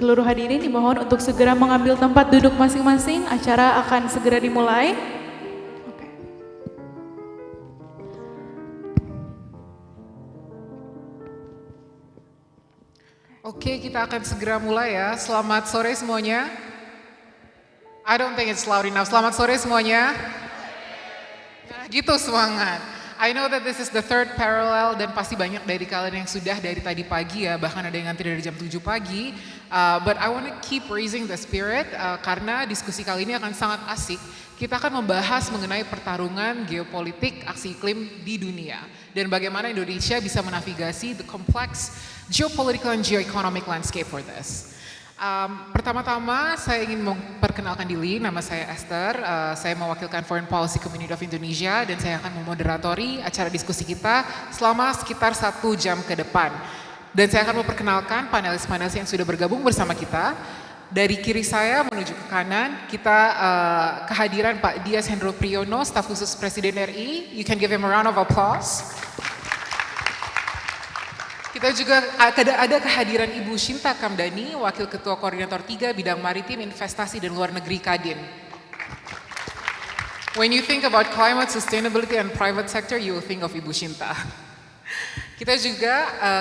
seluruh hadirin dimohon untuk segera mengambil tempat duduk masing-masing. Acara akan segera dimulai. Oke, kita akan segera mulai ya. Selamat sore semuanya. I don't think it's loud enough. Selamat sore semuanya. Nah, gitu semangat. I know that this is the third parallel dan pasti banyak dari kalian yang sudah dari tadi pagi ya, bahkan ada yang ngantri dari jam 7 pagi. But I want to keep raising the spirit karena diskusi kali ini akan sangat asik. Kita akan membahas mengenai pertarungan geopolitik aksi iklim di dunia dan bagaimana Indonesia bisa menavigasi the complex geopolitical and geoeconomic landscape for this. Pertama-tama saya ingin memperkenalkan diri, nama saya Esther, saya mewakilkan Foreign Policy Community of Indonesia dan saya akan memoderatori acara diskusi kita selama sekitar 1 jam ke depan. Dan saya akan memperkenalkan panelis-panelis yang sudah bergabung bersama kita. Dari kiri saya menuju ke kanan, kita kehadiran Pak Dias Hendro Priyono, staf khusus Presiden RI. You can give him a round of applause. Kita juga ada kehadiran Ibu Shinta Kamdani, Wakil Ketua Koordinator 3 Bidang Maritim, Investasi dan Luar Negeri Kadin. When you think about climate, sustainability and private sector, you will think of Ibu Shinta. Kita juga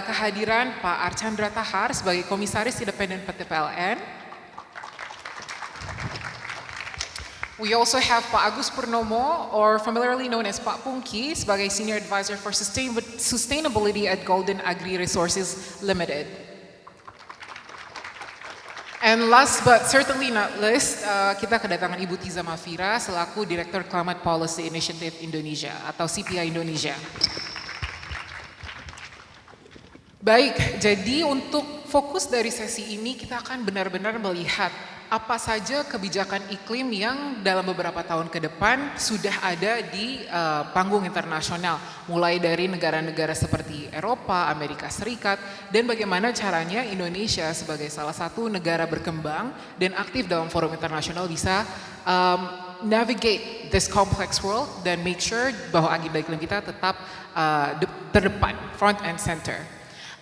kehadiran Pak Archandra Tahar sebagai Komisaris Independen PT PLN. We also have Pak Agus Purnomo, or familiarly known as Pak Pungki, sebagai Senior Advisor for Sustainability at Golden Agri Resources Limited. And last but certainly not least, kita kedatangan Ibu Tiza Mafira selaku Direktur Climate Policy Initiative Indonesia atau CPI Indonesia. Baik, jadi untuk fokus dari sesi ini kita akan benar-benar melihat apa saja kebijakan iklim yang dalam beberapa tahun ke depan sudah ada di panggung internasional, mulai dari negara-negara seperti Eropa, Amerika Serikat, dan bagaimana caranya Indonesia sebagai salah satu negara berkembang dan aktif dalam forum internasional bisa navigate this complex world dan make sure bahwa agenda iklim kita tetap terdepan, front and center.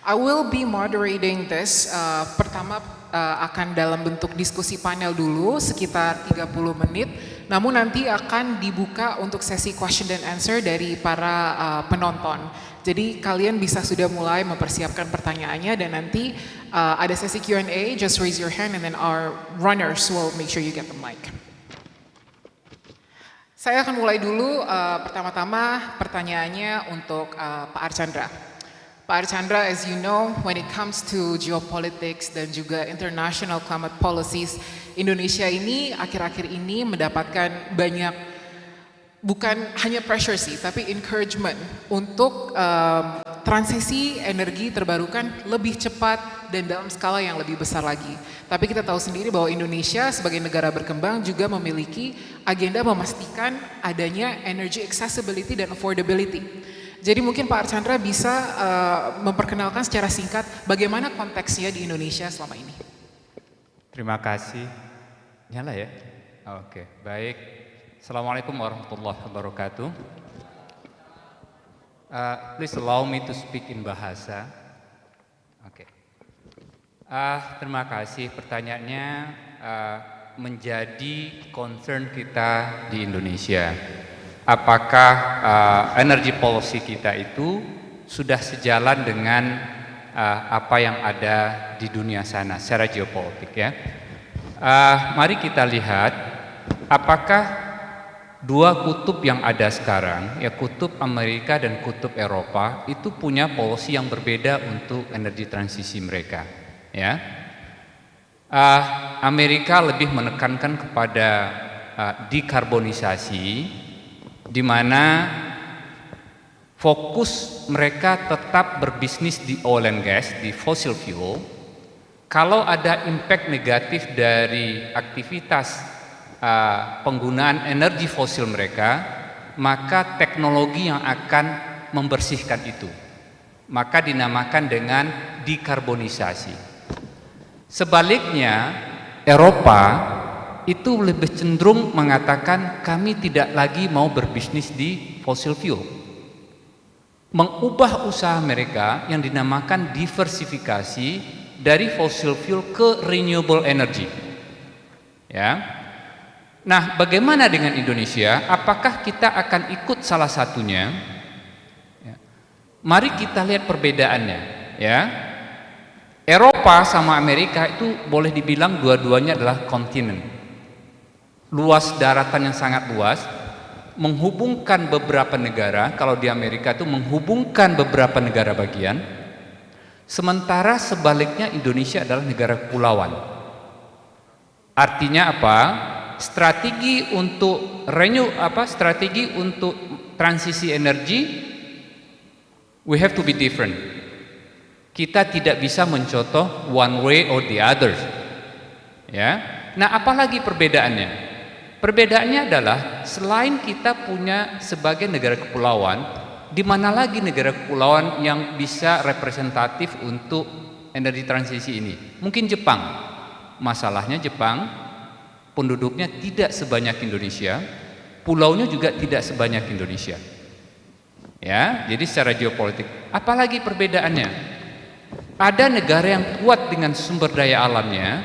I will be moderating this. Pertama akan dalam bentuk diskusi panel dulu sekitar 30 menit. Namun nanti akan dibuka untuk sesi question and answer dari para penonton. Jadi kalian bisa sudah mulai mempersiapkan pertanyaannya dan nanti ada sesi Q&A, just raise your hand and then our runners will make sure you get the mic. Saya akan mulai dulu, pertama-tama pertanyaannya untuk Pak Archandra. Pak Archandra, as you know, when it comes to geopolitics dan juga international climate policies, Indonesia ini akhir-akhir ini mendapatkan banyak, bukan hanya pressure sih, tapi encouragement untuk transisi energi terbarukan lebih cepat dan dalam skala yang lebih besar lagi. Tapi kita tahu sendiri bahwa Indonesia sebagai negara berkembang juga memiliki agenda memastikan adanya energy accessibility dan affordability. Jadi mungkin Pak Archandra bisa memperkenalkan secara singkat bagaimana konteksnya di Indonesia selama ini. Terima kasih. Nyala ya? Oke, baik. Assalamualaikum warahmatullahi wabarakatuh. Please allow me to speak in bahasa. Oke. Terima kasih. Pertanyaannya menjadi concern kita di Indonesia. Apakah energy policy kita itu sudah sejalan dengan apa yang ada di dunia sana secara geopolitik ya. Mari kita lihat apakah dua kutub yang ada sekarang, ya kutub Amerika dan kutub Eropa itu punya policy yang berbeda untuk energi transisi mereka ya. Amerika lebih menekankan kepada dekarbonisasi, di mana fokus mereka tetap berbisnis di oil and gas, di fossil fuel. Kalau ada impact negatif dari aktivitas penggunaan energi fosil mereka, maka teknologi yang akan membersihkan itu, maka dinamakan dengan dekarbonisasi. Sebaliknya, Eropa itu lebih cenderung mengatakan kami tidak lagi mau berbisnis di fossil fuel. Mengubah usaha mereka yang dinamakan diversifikasi dari fossil fuel ke renewable energy. Ya. Nah, bagaimana dengan Indonesia? Apakah kita akan ikut salah satunya? Ya. Mari kita lihat perbedaannya, ya. Eropa sama Amerika itu boleh dibilang dua-duanya adalah kontinen. Luas daratan yang sangat luas, menghubungkan beberapa negara. Kalau di Amerika itu menghubungkan beberapa negara bagian. Sementara sebaliknya Indonesia adalah negara kepulauan. Artinya apa? Strategi untuk strategi untuk transisi energi, we have to be different. Kita tidak bisa mencontoh one way or the other. Ya. Nah, apalagi perbedaannya? Perbedaannya adalah selain kita punya sebagai negara kepulauan, di mana lagi negara kepulauan yang bisa representatif untuk energi transisi ini? Mungkin Jepang. Masalahnya Jepang penduduknya tidak sebanyak Indonesia, pulaunya juga tidak sebanyak Indonesia. Ya, jadi secara geopolitik. Apalagi perbedaannya? Ada negara yang kuat dengan sumber daya alamnya,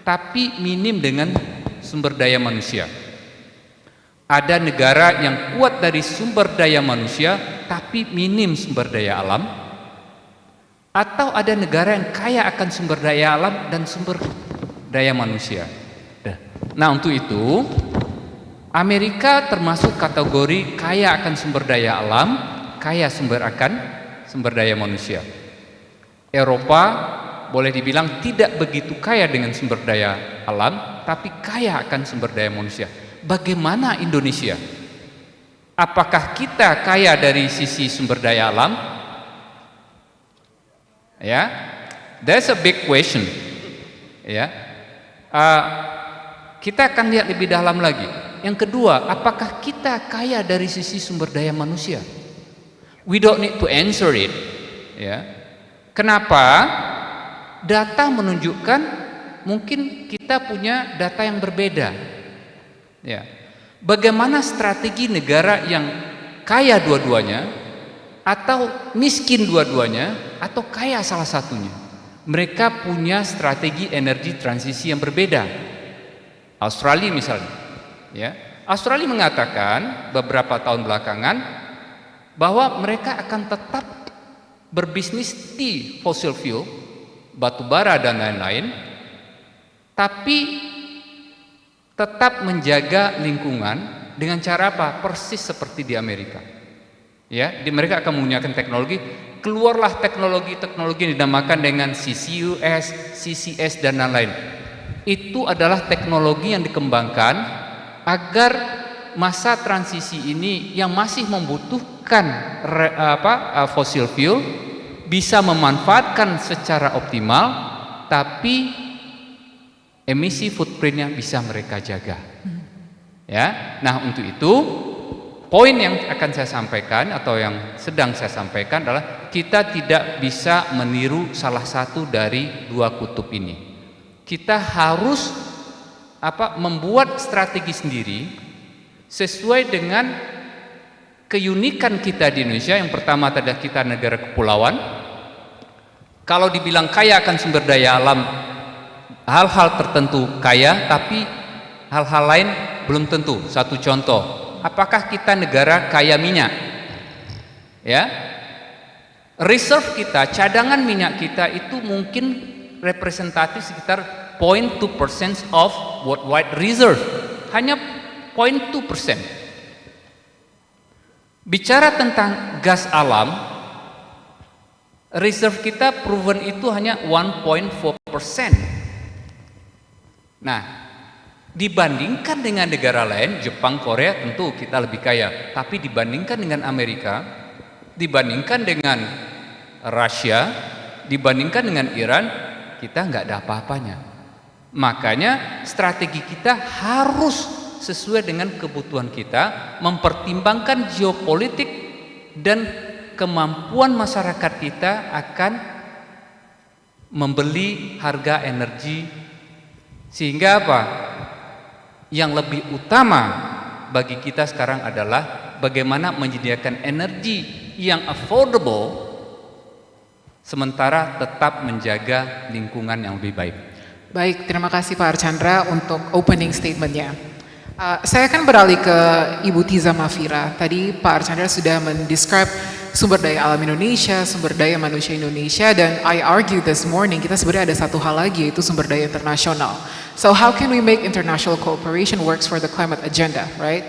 tapi minim dengan sumber daya manusia. Ada negara yang kuat dari sumber daya manusia, tapi minim sumber daya alam. Atau ada negara yang kaya akan sumber daya alam dan sumber daya manusia. Nah, untuk itu Amerika termasuk kategori kaya akan sumber daya alam, kaya akan sumber daya manusia. Eropa boleh dibilang tidak begitu kaya dengan sumber daya alam, tapi kaya akan sumber daya manusia. Bagaimana Indonesia? Apakah kita kaya dari sisi sumber daya alam? Ya, that's a big question. Ya, kita akan lihat lebih dalam lagi. Yang kedua, apakah kita kaya dari sisi sumber daya manusia? We don't need to answer it. Ya. Kenapa? Data menunjukkan mungkin kita punya data yang berbeda. Ya. Bagaimana strategi negara yang kaya dua-duanya atau miskin dua-duanya atau kaya salah satunya? Mereka punya strategi energi transisi yang berbeda. Australia misalnya, ya. Australia mengatakan beberapa tahun belakangan bahwa mereka akan tetap berbisnis di fossil fuel, batu bara dan lain-lain, tapi tetap menjaga lingkungan dengan cara apa? Persis seperti di Amerika. Ya, di mereka akan menggunakan teknologi. Keluarlah teknologi-teknologi yang dinamakan dengan CCUS, CCS dan lain-lain. Itu adalah teknologi yang dikembangkan agar masa transisi ini yang masih membutuhkan fossil fuel bisa memanfaatkan secara optimal, tapi emisi footprintnya bisa mereka jaga. Ya, nah untuk itu poin yang akan saya sampaikan atau yang sedang saya sampaikan adalah kita tidak bisa meniru salah satu dari dua kutub ini. Kita harus membuat strategi sendiri sesuai dengan keunikan kita di Indonesia. Yang pertama adalah kita negara kepulauan. Kalau dibilang kaya akan sumber daya alam, hal-hal tertentu kaya, tapi hal-hal lain belum tentu. Satu contoh, apakah kita negara kaya minyak? Ya, reserve kita, cadangan minyak kita itu mungkin representatif sekitar 0.2% of worldwide reserve, hanya 0.2%. Bicara tentang gas alam, reserve kita proven itu hanya 1.4%. Nah, dibandingkan dengan negara lain, Jepang, Korea, tentu kita lebih kaya. Tapi dibandingkan dengan Amerika, dibandingkan dengan Rusia, dibandingkan dengan Iran, kita nggak ada apa-apanya. Makanya strategi kita harus sesuai dengan kebutuhan kita, mempertimbangkan geopolitik dan kemampuan masyarakat kita akan membeli harga energi, sehingga apa? Yang lebih utama bagi kita sekarang adalah bagaimana menyediakan energi yang affordable sementara tetap menjaga lingkungan yang lebih baik. Baik, terima kasih Pak Archandra untuk opening statement-nya. Saya akan beralih ke Ibu Tiza Mafira. Tadi Pak Archandra sudah mendescribe sumber daya alam Indonesia, sumber daya manusia Indonesia, dan I argue this morning kita sebenarnya ada satu hal lagi, yaitu sumber daya internasional. So how can we make international cooperation works for the climate agenda, right?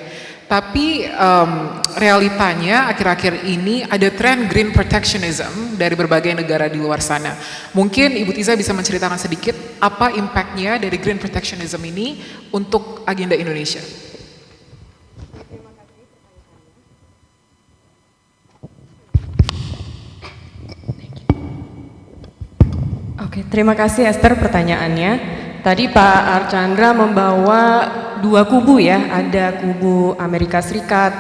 Tapi realitanya akhir-akhir ini ada tren green protectionism dari berbagai negara di luar sana. Mungkin Ibu Tiza bisa menceritakan sedikit apa impact-nya dari green protectionism ini untuk agenda Indonesia. Oke, terima kasih Esther pertanyaannya. Tadi Pak Archandra membawa dua kubu ya, ada kubu Amerika Serikat,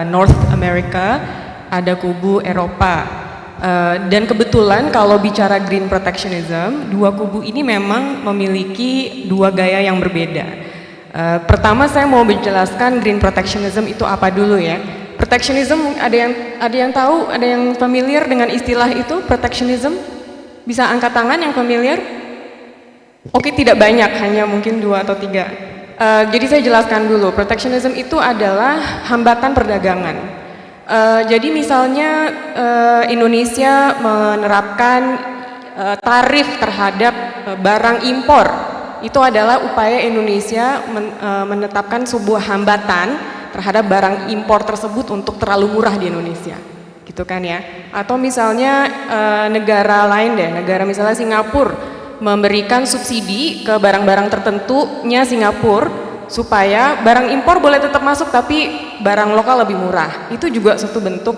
North America, ada kubu Eropa. Dan kebetulan kalau bicara green protectionism, dua kubu ini memang memiliki dua gaya yang berbeda. Pertama saya mau menjelaskan green protectionism itu apa dulu ya. Protectionism ada yang tahu, ada yang familiar dengan istilah itu protectionism? Bisa angkat tangan yang familiar? Oke, tidak banyak, hanya mungkin 2 atau 3. Jadi saya jelaskan dulu, protectionism itu adalah hambatan perdagangan. Jadi misalnya Indonesia menerapkan tarif terhadap barang impor, itu adalah upaya Indonesia menetapkan sebuah hambatan terhadap barang impor tersebut untuk terlalu murah di Indonesia, gitu kan ya. Atau misalnya negara lain deh, negara misalnya Singapura memberikan subsidi ke barang-barang tertentunya Singapura supaya barang impor boleh tetap masuk tapi barang lokal lebih murah. Itu juga suatu bentuk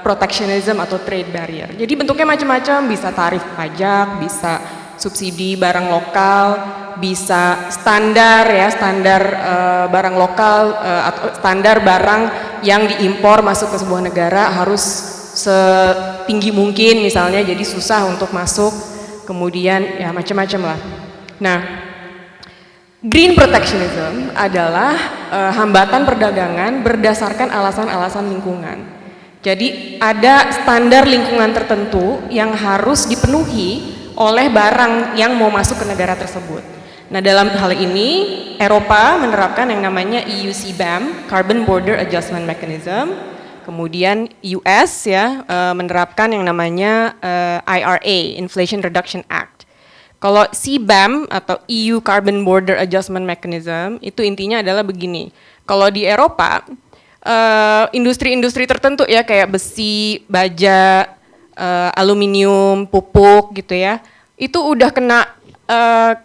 protectionism atau trade barrier. Jadi bentuknya macam-macam, bisa tarif pajak, bisa subsidi barang lokal, bisa standar ya, standar barang lokal atau standar barang yang diimpor masuk ke sebuah negara harus setinggi mungkin misalnya, jadi susah untuk masuk. Kemudian ya macam-macam lah. Nah, green protectionism adalah hambatan perdagangan berdasarkan alasan-alasan lingkungan. Jadi ada standar lingkungan tertentu yang harus dipenuhi oleh barang yang mau masuk ke negara tersebut. Nah, dalam hal ini Eropa menerapkan yang namanya EU CBAM, Carbon Border Adjustment Mechanism. Kemudian US ya menerapkan yang namanya IRA, Inflation Reduction Act. Kalau CBAM atau EU Carbon Border Adjustment Mechanism itu intinya adalah begini. Kalau di Eropa industri-industri tertentu ya kayak besi, baja, aluminium, pupuk gitu ya, itu udah kena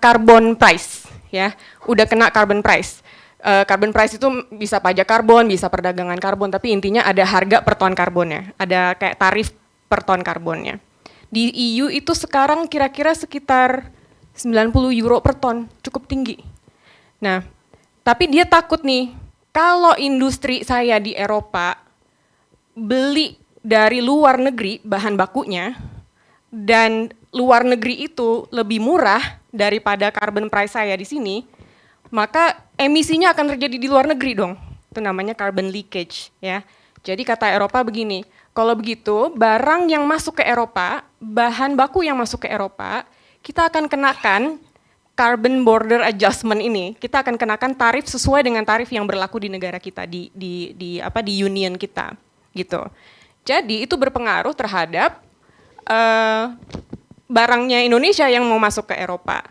carbon price ya, udah kena carbon price. Carbon price itu bisa pajak karbon, bisa perdagangan karbon, tapi intinya ada harga per ton karbonnya, ada kayak tarif per ton karbonnya. Di EU itu sekarang kira-kira sekitar 90 euro per ton, cukup tinggi. Nah, tapi dia takut nih, kalau industri saya di Eropa beli dari luar negeri bahan bakunya, dan luar negeri itu lebih murah daripada carbon price saya di sini, maka emisinya akan terjadi di luar negeri dong. Itu namanya carbon leakage ya. Jadi kata Eropa begini, kalau begitu barang yang masuk ke Eropa, bahan baku yang masuk ke Eropa, kita akan kenakan carbon border adjustment ini. Kita akan kenakan tarif sesuai dengan tarif yang berlaku di negara kita, di union kita gitu. Jadi itu berpengaruh terhadap barangnya Indonesia yang mau masuk ke Eropa.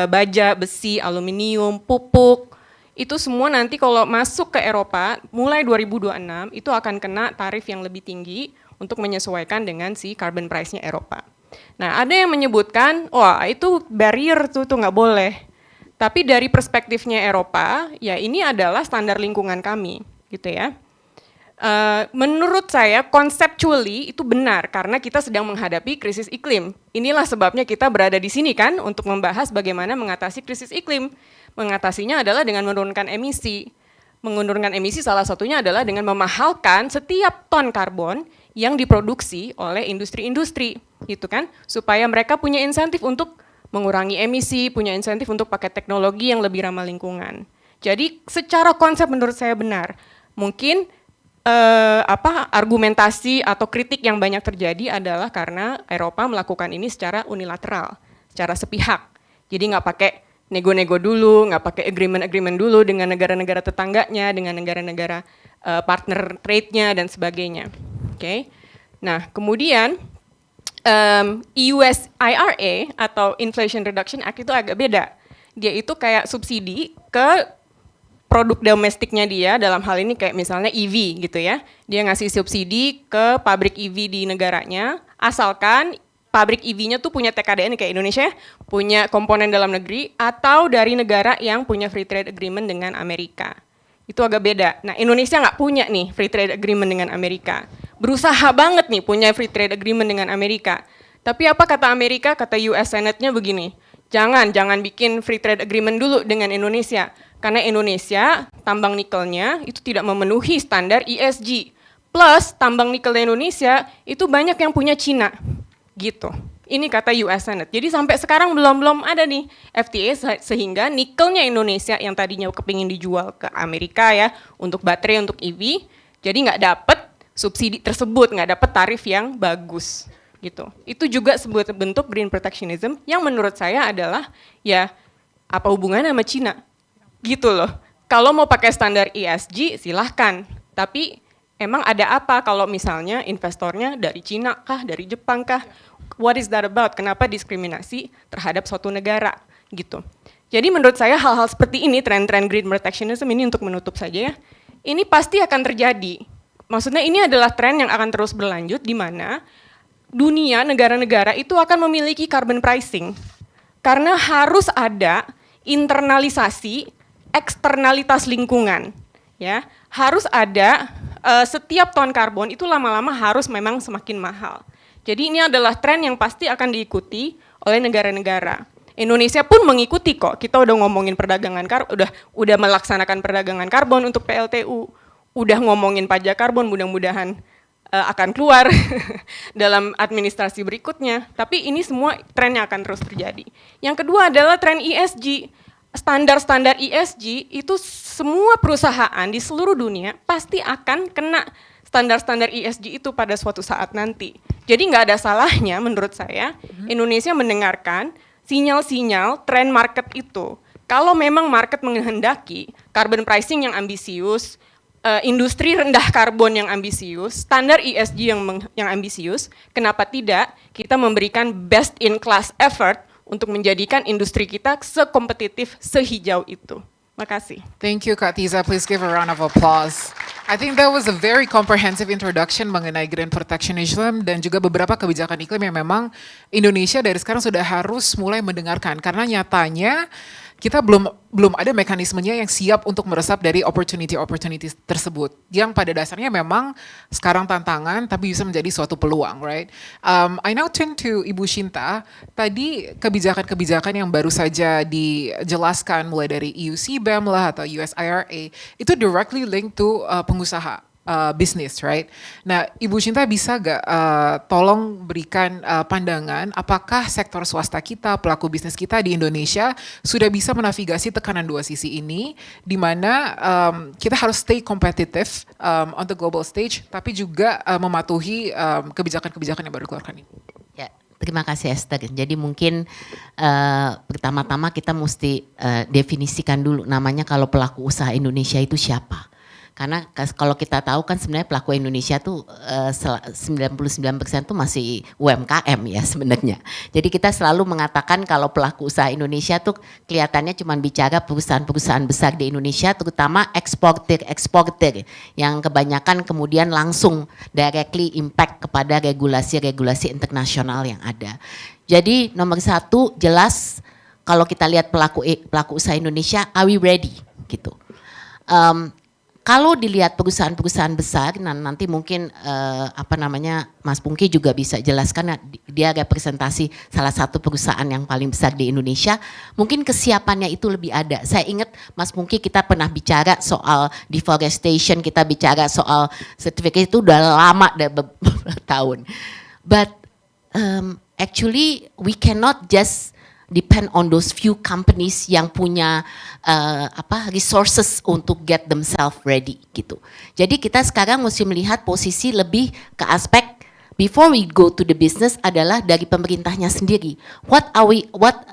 Baja, besi, aluminium, pupuk, itu semua nanti kalau masuk ke Eropa mulai 2026 itu akan kena tarif yang lebih tinggi untuk menyesuaikan dengan si carbon price-nya Eropa. Nah, ada yang menyebutkan, wah itu barrier tuh nggak boleh. Tapi dari perspektifnya Eropa, ya ini adalah standar lingkungan kami, gitu ya. Menurut saya conceptually itu benar karena kita sedang menghadapi krisis iklim. Inilah sebabnya kita berada di sini kan untuk membahas bagaimana mengatasi krisis iklim. Mengatasinya adalah dengan menurunkan emisi. Menurunkan emisi salah satunya adalah dengan memahalkan setiap ton karbon yang diproduksi oleh industri-industri, gitu kan? Supaya mereka punya insentif untuk mengurangi emisi, punya insentif untuk pakai teknologi yang lebih ramah lingkungan. Jadi secara konsep menurut saya benar. Mungkin argumentasi atau kritik yang banyak terjadi adalah karena Eropa melakukan ini secara unilateral, secara sepihak. Jadi nggak pakai nego-nego dulu, nggak pakai agreement-agreement dulu dengan negara-negara tetangganya, dengan negara-negara partner trade-nya dan sebagainya. Oke. Nah, kemudian US IRA atau Inflation Reduction Act itu agak beda. Dia itu kayak subsidi ke produk domestiknya dia, dalam hal ini kayak misalnya EV gitu ya. Dia ngasih subsidi ke pabrik EV di negaranya, asalkan pabrik EV-nya tuh punya TKDN kayak Indonesia, punya komponen dalam negeri, atau dari negara yang punya free trade agreement dengan Amerika. Itu agak beda. Nah, Indonesia nggak punya nih free trade agreement dengan Amerika. Berusaha banget nih punya free trade agreement dengan Amerika. Tapi apa kata Amerika, kata US Senate-nya begini, jangan bikin free trade agreement dulu dengan Indonesia. Karena Indonesia, tambang nikelnya itu tidak memenuhi standar ESG. Plus, tambang nikel Indonesia itu banyak yang punya Cina. Gitu. Ini kata US Senate. Jadi sampai sekarang belum ada nih FTA sehingga nikelnya Indonesia yang tadinya kepingin dijual ke Amerika ya untuk baterai, untuk EV, jadi nggak dapet subsidi tersebut, nggak dapet tarif yang bagus gitu. Itu juga sebuah bentuk green protectionism yang menurut saya adalah ya apa hubungannya sama Cina gitu loh. Kalau mau pakai standar ESG silahkan, tapi emang ada apa kalau misalnya investornya dari Cina kah, dari Jepang kah? What is that about? Kenapa diskriminasi terhadap suatu negara gitu? Jadi menurut saya hal-hal seperti ini, tren-tren green protectionism ini untuk menutup saja ya, ini pasti akan terjadi. Maksudnya ini adalah tren yang akan terus berlanjut di mana dunia, negara-negara itu akan memiliki carbon pricing. Karena harus ada internalisasi eksternalitas lingkungan. Ya, harus ada setiap ton karbon itu lama-lama harus memang semakin mahal. Jadi ini adalah tren yang pasti akan diikuti oleh negara-negara. Indonesia pun mengikuti kok. Kita udah ngomongin perdagangan karbon, udah melaksanakan perdagangan karbon untuk PLTU, udah ngomongin pajak karbon, mudah-mudahan akan keluar dalam administrasi berikutnya. Tapi ini semua tren yang akan terus terjadi. Yang kedua adalah tren ESG. Standar-standar ESG itu semua perusahaan di seluruh dunia pasti akan kena standar-standar ESG itu pada suatu saat nanti. Jadi nggak ada salahnya menurut saya Indonesia mendengarkan sinyal-sinyal tren market itu. Kalau memang market menghendaki carbon pricing yang ambisius, industri rendah karbon yang ambisius, standar ESG yang ambisius, kenapa tidak kita memberikan best in class effort untuk menjadikan industri kita sekompetitif, sehijau itu. Makasih. Thank you, Kak Tiza. Please give a round of applause. I think that was a very comprehensive introduction mengenai green protectionism dan juga beberapa kebijakan iklim yang memang Indonesia dari sekarang sudah harus mulai mendengarkan karena nyatanya kita belum ada mekanismenya yang siap untuk meresap dari opportunity tersebut yang pada dasarnya memang sekarang tantangan tapi bisa menjadi suatu peluang, right? I now turn to Ibu Shinta. Tadi kebijakan-kebijakan yang baru saja dijelaskan mulai dari EU CBAM lah atau US IRA itu directly linked to pengusaha. Bisnis, right? Nah, Ibu Shinta bisa gak tolong berikan pandangan apakah sektor swasta kita, pelaku bisnis kita di Indonesia sudah bisa menavigasi tekanan dua sisi ini, di mana kita harus stay competitive on the global stage, tapi juga mematuhi kebijakan-kebijakan yang baru dikeluarkan ini. Ya, terima kasih Esther. Jadi mungkin pertama-tama kita mesti definisikan dulu namanya kalau pelaku usaha Indonesia itu siapa. Karena kalau kita tahu kan sebenarnya pelaku Indonesia tuh 99% tuh masih UMKM ya sebenarnya. Jadi kita selalu mengatakan kalau pelaku usaha Indonesia tuh kelihatannya cuma bicara perusahaan-perusahaan besar di Indonesia, terutama eksportir yang kebanyakan kemudian langsung directly impact kepada regulasi-regulasi internasional yang ada. Jadi nomor satu jelas kalau kita lihat pelaku usaha Indonesia, are we ready gitu. Kalau dilihat perusahaan-perusahaan besar, nanti mungkin Mas Pungki juga bisa jelaskan, dia representasi salah satu perusahaan yang paling besar di Indonesia, mungkin kesiapannya itu lebih ada. Saya ingat Mas Pungki kita pernah bicara soal deforestation, kita bicara soal sertifikat itu udah lama, udah beberapa tahun. But actually we cannot just depend on those few companies yang punya resources untuk get themselves ready gitu. Jadi kita sekarang mesti melihat posisi lebih ke aspek before we go to the business adalah dari pemerintahnya sendiri. What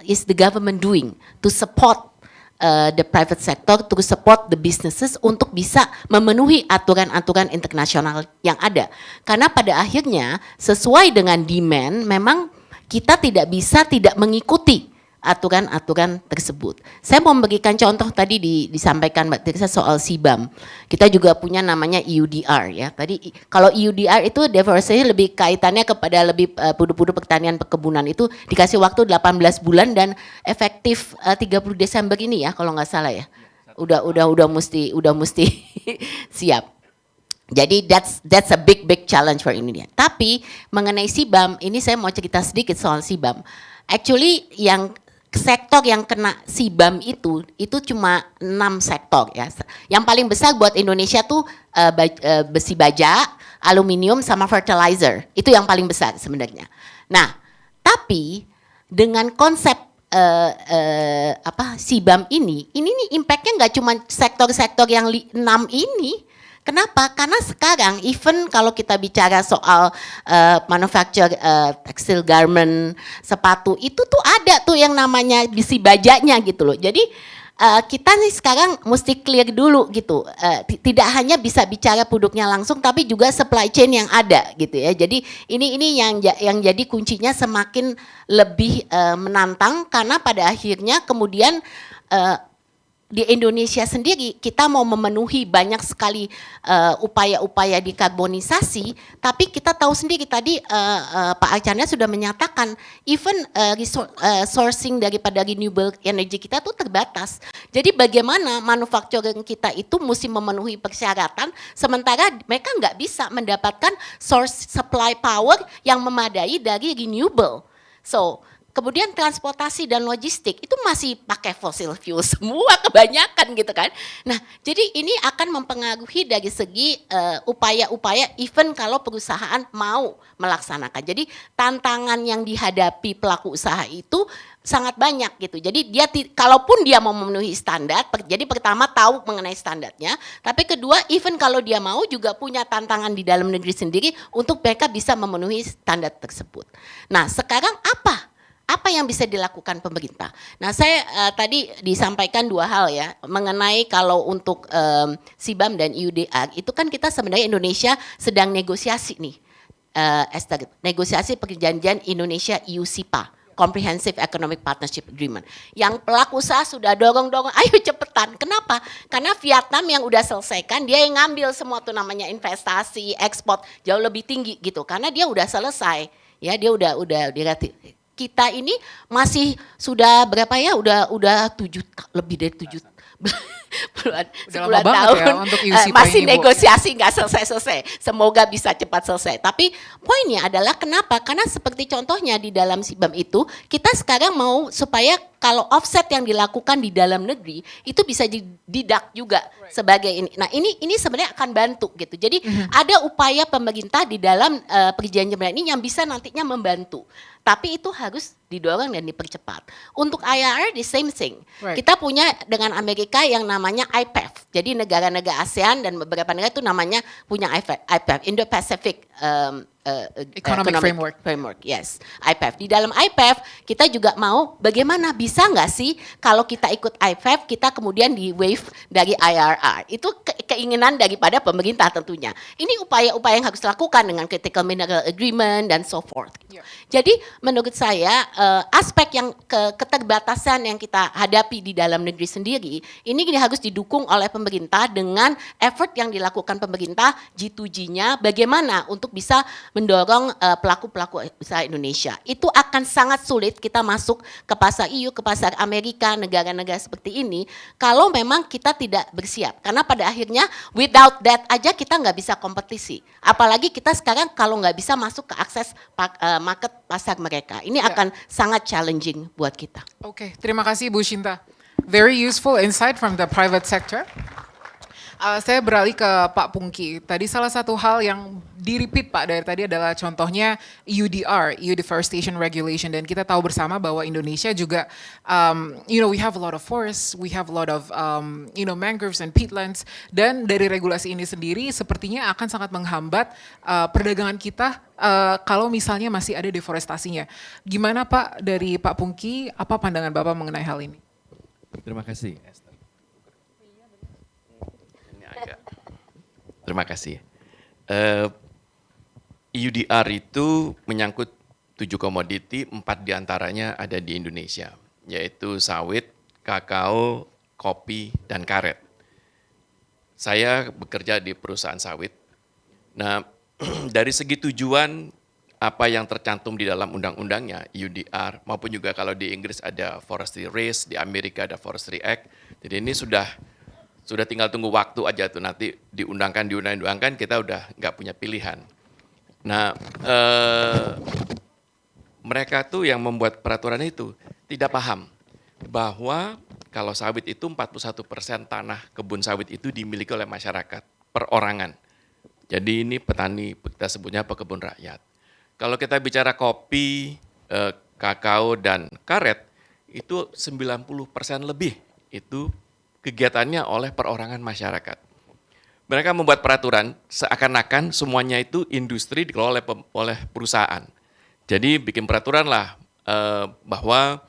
is the government doing to support the private sector, to support the businesses untuk bisa memenuhi aturan-aturan internasional yang ada. Karena pada akhirnya sesuai dengan demand memang kita tidak bisa tidak mengikuti aturan-aturan tersebut. Saya mau memberikan contoh tadi disampaikan Mbak Tirsa soal SIBAM. Kita juga punya namanya EUDR ya. Tadi kalau EUDR itu deforestasi lebih kaitannya kepada lebih produk-produk pertanian perkebunan itu dikasih waktu 18 bulan dan efektif 30 Desember ini ya kalau nggak salah ya. Udah mesti siap. Jadi that's a big challenge for Indonesia. Tapi mengenai SIBAM ini saya mau cerita sedikit soal SIBAM. Actually yang sektor yang kena SIBAM itu cuma 6 sektor ya. Yang paling besar buat Indonesia tuh besi baja, aluminium sama fertilizer. Itu yang paling besar sebenarnya. Nah, tapi dengan konsep SIBAM ini nih impact-nya nggak cuma sektor-sektor yang 6 ini. Kenapa? Karena sekarang even kalau kita bicara soal manufacture tekstil garment, sepatu itu tuh ada tuh yang namanya besi bajanya gitu loh. Jadi kita nih sekarang mesti clear dulu gitu. Tidak hanya bisa bicara produknya langsung tapi juga supply chain yang ada gitu ya. Jadi ini yang jadi kuncinya semakin lebih menantang karena pada akhirnya kemudian di Indonesia sendiri kita mau memenuhi banyak sekali upaya-upaya dekarbonisasi, tapi kita tahu sendiri tadi Pak Archandra sudah menyatakan even sourcing daripada renewable energy kita tuh terbatas. Jadi bagaimana manufacturing kita itu mesti memenuhi persyaratan sementara mereka nggak bisa mendapatkan source supply power yang memadai dari renewable. So kemudian transportasi dan logistik itu masih pakai fossil fuel semua kebanyakan gitu kan. Nah jadi ini akan mempengaruhi dari segi upaya-upaya even kalau perusahaan mau melaksanakan. Jadi tantangan yang dihadapi pelaku usaha itu sangat banyak gitu. Jadi dia kalaupun dia mau memenuhi standar, jadi pertama tahu mengenai standarnya, tapi kedua even kalau dia mau juga punya tantangan di dalam negeri sendiri untuk mereka bisa memenuhi standar tersebut. Nah sekarang apa yang bisa dilakukan pemerintah? Nah saya tadi disampaikan 2 hal ya, mengenai kalau untuk SIBAM dan EUDR, itu kan kita sebenarnya Indonesia sedang negosiasi nih, Esther, negosiasi perjanjian Indonesia EU-SIPA, Comprehensive Economic Partnership Agreement. Yang pelaku usaha sudah dorong-dorong, ayo cepetan. Kenapa? Karena Vietnam yang udah selesaikan, dia yang ngambil semua tuh namanya investasi, ekspor, jauh lebih tinggi gitu, karena dia udah selesai. Ya dia udah kita ini masih sudah berapa ya? Udah lebih dari 7 10 tahun ya untuk masih ini, negosiasi nggak selesai. Semoga bisa cepat selesai. Tapi poinnya adalah kenapa? Karena seperti contohnya di dalam SIBAM itu kita sekarang mau supaya kalau offset yang dilakukan di dalam negeri itu bisa dideduct juga sebagai ini. Nah ini sebenarnya akan bantu gitu. Jadi ada upaya pemerintah di dalam perjanjian ini yang bisa nantinya membantu. Tapi itu harus didorong dan dipercepat. Untuk IRR the same thing. Right. Kita punya dengan Amerika yang namanya IPEF. Jadi negara-negara ASEAN dan beberapa negara itu namanya punya IPEF, Indo-Pacific Economic Framework, yes, IPEF. Di dalam IPEF kita juga mau bagaimana bisa nggak sih kalau kita ikut IPEF kita kemudian di waive dari IRR. Itu keinginan daripada pemerintah tentunya. Ini upaya-upaya yang harus dilakukan dengan Critical Mineral Agreement dan so forth. Yeah. Jadi menurut saya aspek yang keterbatasan yang kita hadapi di dalam negeri sendiri ini harus didukung oleh pemerintah dengan effort yang dilakukan pemerintah G2G-nya bagaimana untuk bisa mendorong pelaku-pelaku usaha Indonesia. Itu akan sangat sulit kita masuk ke pasar EU, ke pasar Amerika, negara-negara seperti ini kalau memang kita tidak bersiap. Karena pada akhirnya without that aja kita nggak bisa kompetisi. Apalagi kita sekarang kalau nggak bisa masuk ke akses market pasar mereka. Ini akan sangat challenging buat kita. Oke, terima kasih Bu Shinta. Very useful insight from the private sector. Saya beralih ke Pak Pungki. Tadi salah satu hal yang di-repeat Pak dari tadi adalah contohnya EUDR, EU Deforestation Regulation, dan kita tahu bersama bahwa Indonesia juga, we have a lot of forests, we have a lot of, mangroves and peatlands, dan dari regulasi ini sendiri sepertinya akan sangat menghambat perdagangan kita kalau misalnya masih ada deforestasinya. Gimana Pak dari Pak Pungki, apa pandangan Bapak mengenai hal ini? Terima kasih, Esther. Terima kasih. EUDR itu menyangkut 7 komoditi, 4 diantaranya ada di Indonesia, yaitu sawit, kakao, kopi, dan karet. Saya bekerja di perusahaan sawit. Nah, dari segi tujuan, apa yang tercantum di dalam undang-undangnya, EUDR, maupun juga kalau di Inggris ada Forestry Race, di Amerika ada Forestry Act, jadi ini sudah tinggal tunggu waktu aja tuh, nanti diundangkan, kita udah nggak punya pilihan. Nah, mereka tuh yang membuat peraturan itu tidak paham bahwa kalau sawit itu 41% tanah kebun sawit itu dimiliki oleh masyarakat perorangan. Jadi ini petani, kita sebutnya pekebun rakyat. Kalau kita bicara kopi, kakao, dan karet, itu 90% lebih itu kegiatannya oleh perorangan masyarakat. Mereka membuat peraturan seakan-akan semuanya itu industri dikelola oleh perusahaan. Jadi bikin peraturan lah bahwa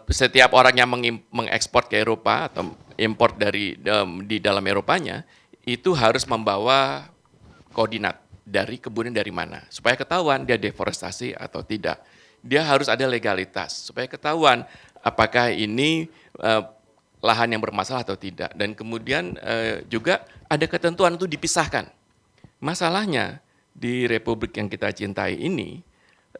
setiap orang yang mengekspor ke Eropa atau import di dalam Eropanya itu harus membawa koordinat dari kebunnya dari mana, supaya ketahuan dia deforestasi atau tidak. Dia harus ada legalitas supaya ketahuan apakah ini lahan yang bermasalah atau tidak. Dan kemudian juga ada ketentuan itu dipisahkan. Masalahnya di Republik yang kita cintai ini,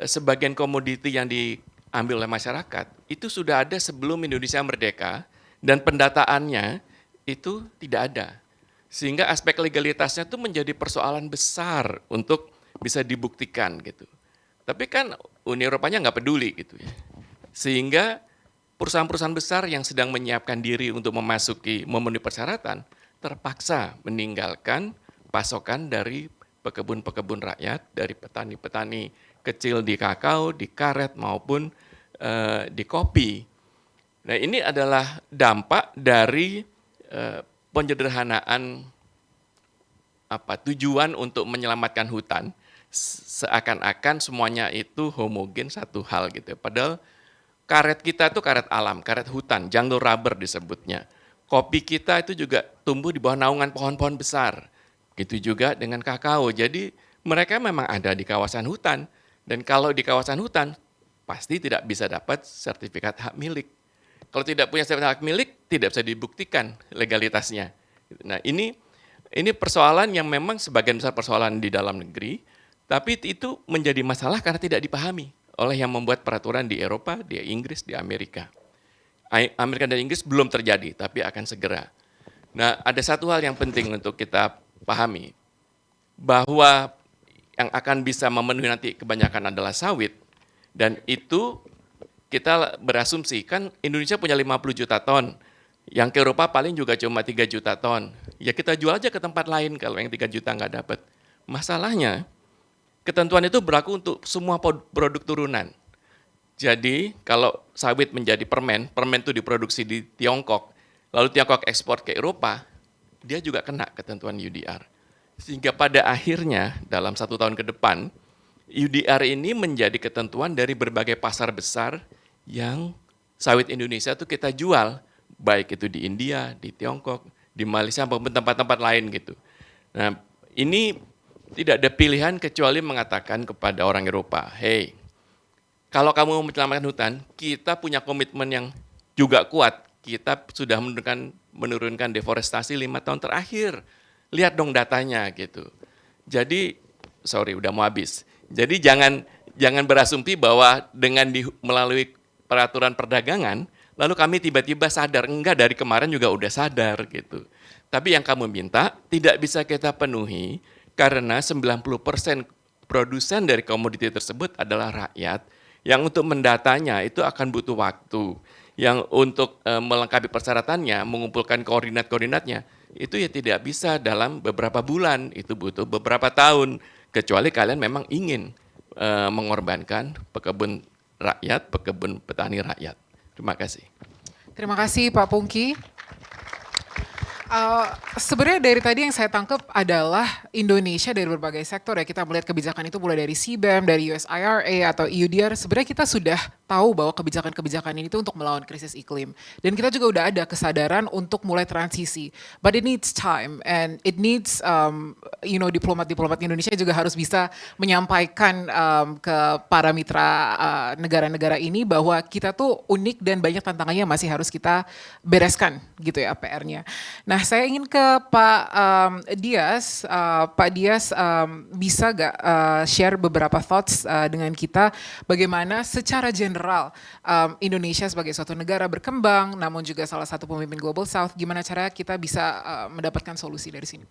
sebagian komoditi yang diambil oleh masyarakat itu sudah ada sebelum Indonesia merdeka dan pendataannya itu tidak ada. Sehingga aspek legalitasnya itu menjadi persoalan besar untuk bisa dibuktikan gitu. Tapi kan Uni Eropanya nggak peduli gitu ya. Sehingga perusahaan-perusahaan besar yang sedang menyiapkan diri untuk memenuhi persyaratan terpaksa meninggalkan pasokan dari pekebun-pekebun rakyat, dari petani-petani kecil di kakao, di karet maupun di kopi. Nah, ini adalah dampak dari penyederhanaan tujuan untuk menyelamatkan hutan, seakan-akan semuanya itu homogen satu hal gitu. Padahal karet kita itu karet alam, karet hutan, jungle rubber disebutnya. Kopi kita itu juga tumbuh di bawah naungan pohon-pohon besar. Gitu juga dengan kakao. Jadi mereka memang ada di kawasan hutan. Dan kalau di kawasan hutan, pasti tidak bisa dapat sertifikat hak milik. Kalau tidak punya sertifikat hak milik, tidak bisa dibuktikan legalitasnya. Nah, ini persoalan yang memang sebagian besar persoalan di dalam negeri, tapi itu menjadi masalah karena tidak dipahami oleh yang membuat peraturan di Eropa, di Inggris, di Amerika. Amerika dan Inggris belum terjadi, tapi akan segera. Nah, ada satu hal yang penting untuk kita pahami, bahwa yang akan bisa memenuhi nanti kebanyakan adalah sawit, dan itu kita berasumsi, kan Indonesia punya 50 juta ton, yang ke Eropa paling juga cuma 3 juta ton. Ya kita jual aja ke tempat lain kalau yang 3 juta nggak dapat. Masalahnya, ketentuan itu berlaku untuk semua produk turunan. Jadi kalau sawit menjadi permen itu diproduksi di Tiongkok, lalu Tiongkok ekspor ke Eropa, dia juga kena ketentuan UDR. Sehingga pada akhirnya dalam 1 tahun ke depan, UDR ini menjadi ketentuan dari berbagai pasar besar yang sawit Indonesia itu kita jual, baik itu di India, di Tiongkok, di Malaysia, maupun tempat-tempat lain gitu. Nah, ini tidak ada pilihan kecuali mengatakan kepada orang Eropa, hey, kalau kamu mau menyelamatkan hutan, kita punya komitmen yang juga kuat. Kita sudah menurunkan deforestasi 5 tahun terakhir. Lihat dong datanya gitu. Jadi, udah mau habis. Jadi jangan berasumsi bahwa dengan melalui peraturan perdagangan, lalu kami tiba-tiba sadar. Enggak, dari kemarin juga udah sadar gitu. Tapi yang kamu minta tidak bisa kita penuhi karena 90% produsen dari komoditi tersebut adalah rakyat, yang untuk mendatanya itu akan butuh waktu, yang untuk melengkapi persyaratannya, mengumpulkan koordinat-koordinatnya, itu ya tidak bisa dalam beberapa bulan, itu butuh beberapa tahun, kecuali kalian memang ingin mengorbankan pekebun rakyat, pekebun petani rakyat. Terima kasih. Terima kasih Pak Pungki. Sebenarnya dari tadi yang saya tangkap adalah Indonesia dari berbagai sektor ya, kita melihat kebijakan itu mulai dari CBAM, dari US IRA atau EUDR, sebenarnya kita sudah tahu bahwa kebijakan-kebijakan ini itu untuk melawan krisis iklim. Dan kita juga udah ada kesadaran untuk mulai transisi. But it needs time and it needs, diplomat-diplomat Indonesia juga harus bisa menyampaikan ke para mitra negara-negara ini bahwa kita tuh unik dan banyak tantangannya masih harus kita bereskan gitu ya PR-nya. Nah, saya ingin ke Pak Dias. Pak Dias bisa gak share beberapa thoughts dengan kita bagaimana secara general Indonesia sebagai suatu negara berkembang, namun juga salah satu pemimpin Global South, gimana cara kita bisa mendapatkan solusi dari sini?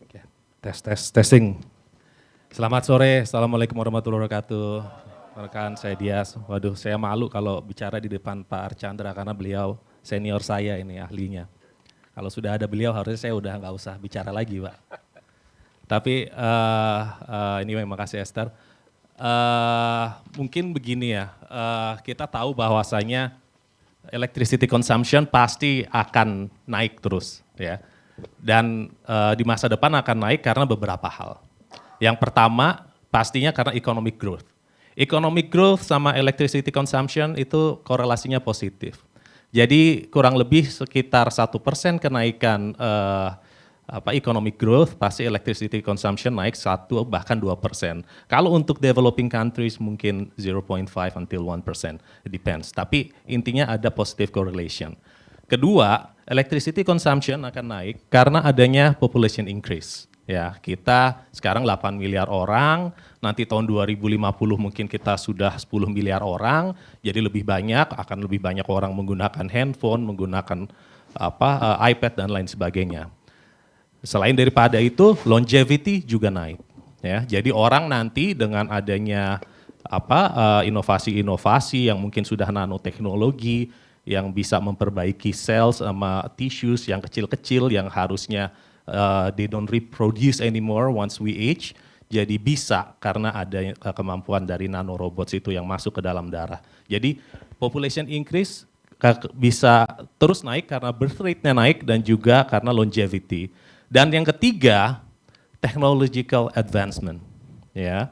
Oke. Testing. Selamat sore, Assalamualaikum warahmatullahi wabarakatuh. Rekan saya Dias, waduh saya malu kalau bicara di depan Pak Archandra karena beliau senior saya ini ahlinya. Kalau sudah ada beliau harusnya saya udah nggak usah bicara lagi, Pak. Tapi ini memang kasih Esther. Mungkin begini ya, kita tahu bahwasanya electricity consumption pasti akan naik terus ya. Dan di masa depan akan naik karena beberapa hal. Yang pertama pastinya karena economic growth. Economic growth sama electricity consumption itu korelasinya positif. Jadi kurang lebih sekitar 1% kenaikan economic growth, pasti electricity consumption naik 1 bahkan 2%. Kalau untuk developing countries mungkin 0.5 until 1%, it depends. Tapi intinya ada positive correlation. Kedua, electricity consumption akan naik karena adanya population increase. Ya, kita sekarang 8 miliar orang, nanti tahun 2050 mungkin kita sudah 10 miliar orang, jadi lebih banyak, akan lebih banyak orang menggunakan handphone, menggunakan iPad dan lain sebagainya. Selain daripada itu, longevity juga naik. Ya, jadi orang nanti dengan adanya inovasi-inovasi yang mungkin sudah nanoteknologi, yang bisa memperbaiki cells sama tissues yang kecil-kecil yang harusnya they don't reproduce anymore once we age, jadi bisa karena ada kemampuan dari nanorobots itu yang masuk ke dalam darah. Jadi population increase bisa terus naik karena birth rate-nya naik dan juga karena longevity. Dan yang ketiga, technological advancement. Ya.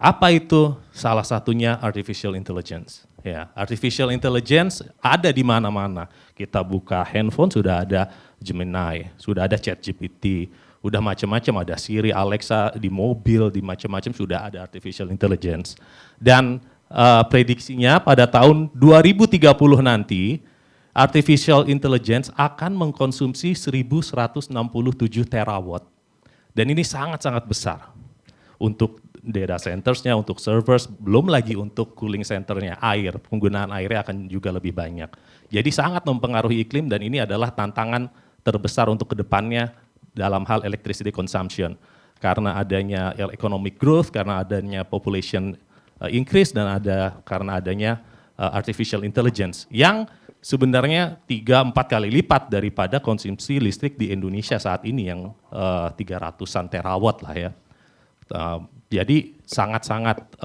Apa itu? Salah satunya artificial intelligence. Ya, artificial intelligence ada di mana-mana. Kita buka handphone sudah ada Gemini, sudah ada ChatGPT, udah macam-macam, ada Siri, Alexa di mobil, di macam-macam sudah ada artificial intelligence. Dan prediksinya pada tahun 2030 nanti artificial intelligence akan mengkonsumsi 1167 terawatt. Dan ini sangat-sangat besar untuk data centers-nya, untuk servers, belum lagi untuk cooling center-nya, air, penggunaan airnya akan juga lebih banyak. Jadi sangat mempengaruhi iklim dan ini adalah tantangan terbesar untuk kedepannya dalam hal electricity consumption. Karena adanya economic growth, karena adanya population increase, dan karena adanya artificial intelligence yang sebenarnya 3-4 kali lipat daripada konsumsi listrik di Indonesia saat ini yang 300-an terawatt lah ya. Jadi sangat-sangat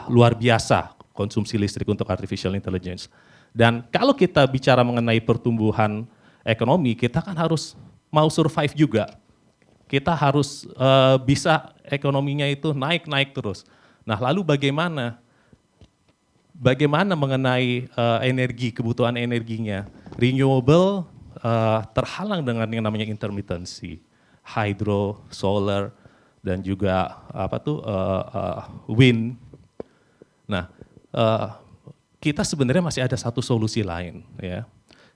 luar biasa konsumsi listrik untuk artificial intelligence. Dan kalau kita bicara mengenai pertumbuhan ekonomi, kita kan harus mau survive juga. Kita harus bisa ekonominya itu naik terus. Nah lalu bagaimana mengenai energi, kebutuhan energinya? Renewable terhalang dengan yang namanya intermittency, hydro, solar, dan juga wind. Nah, kita sebenarnya masih ada satu solusi lain, ya.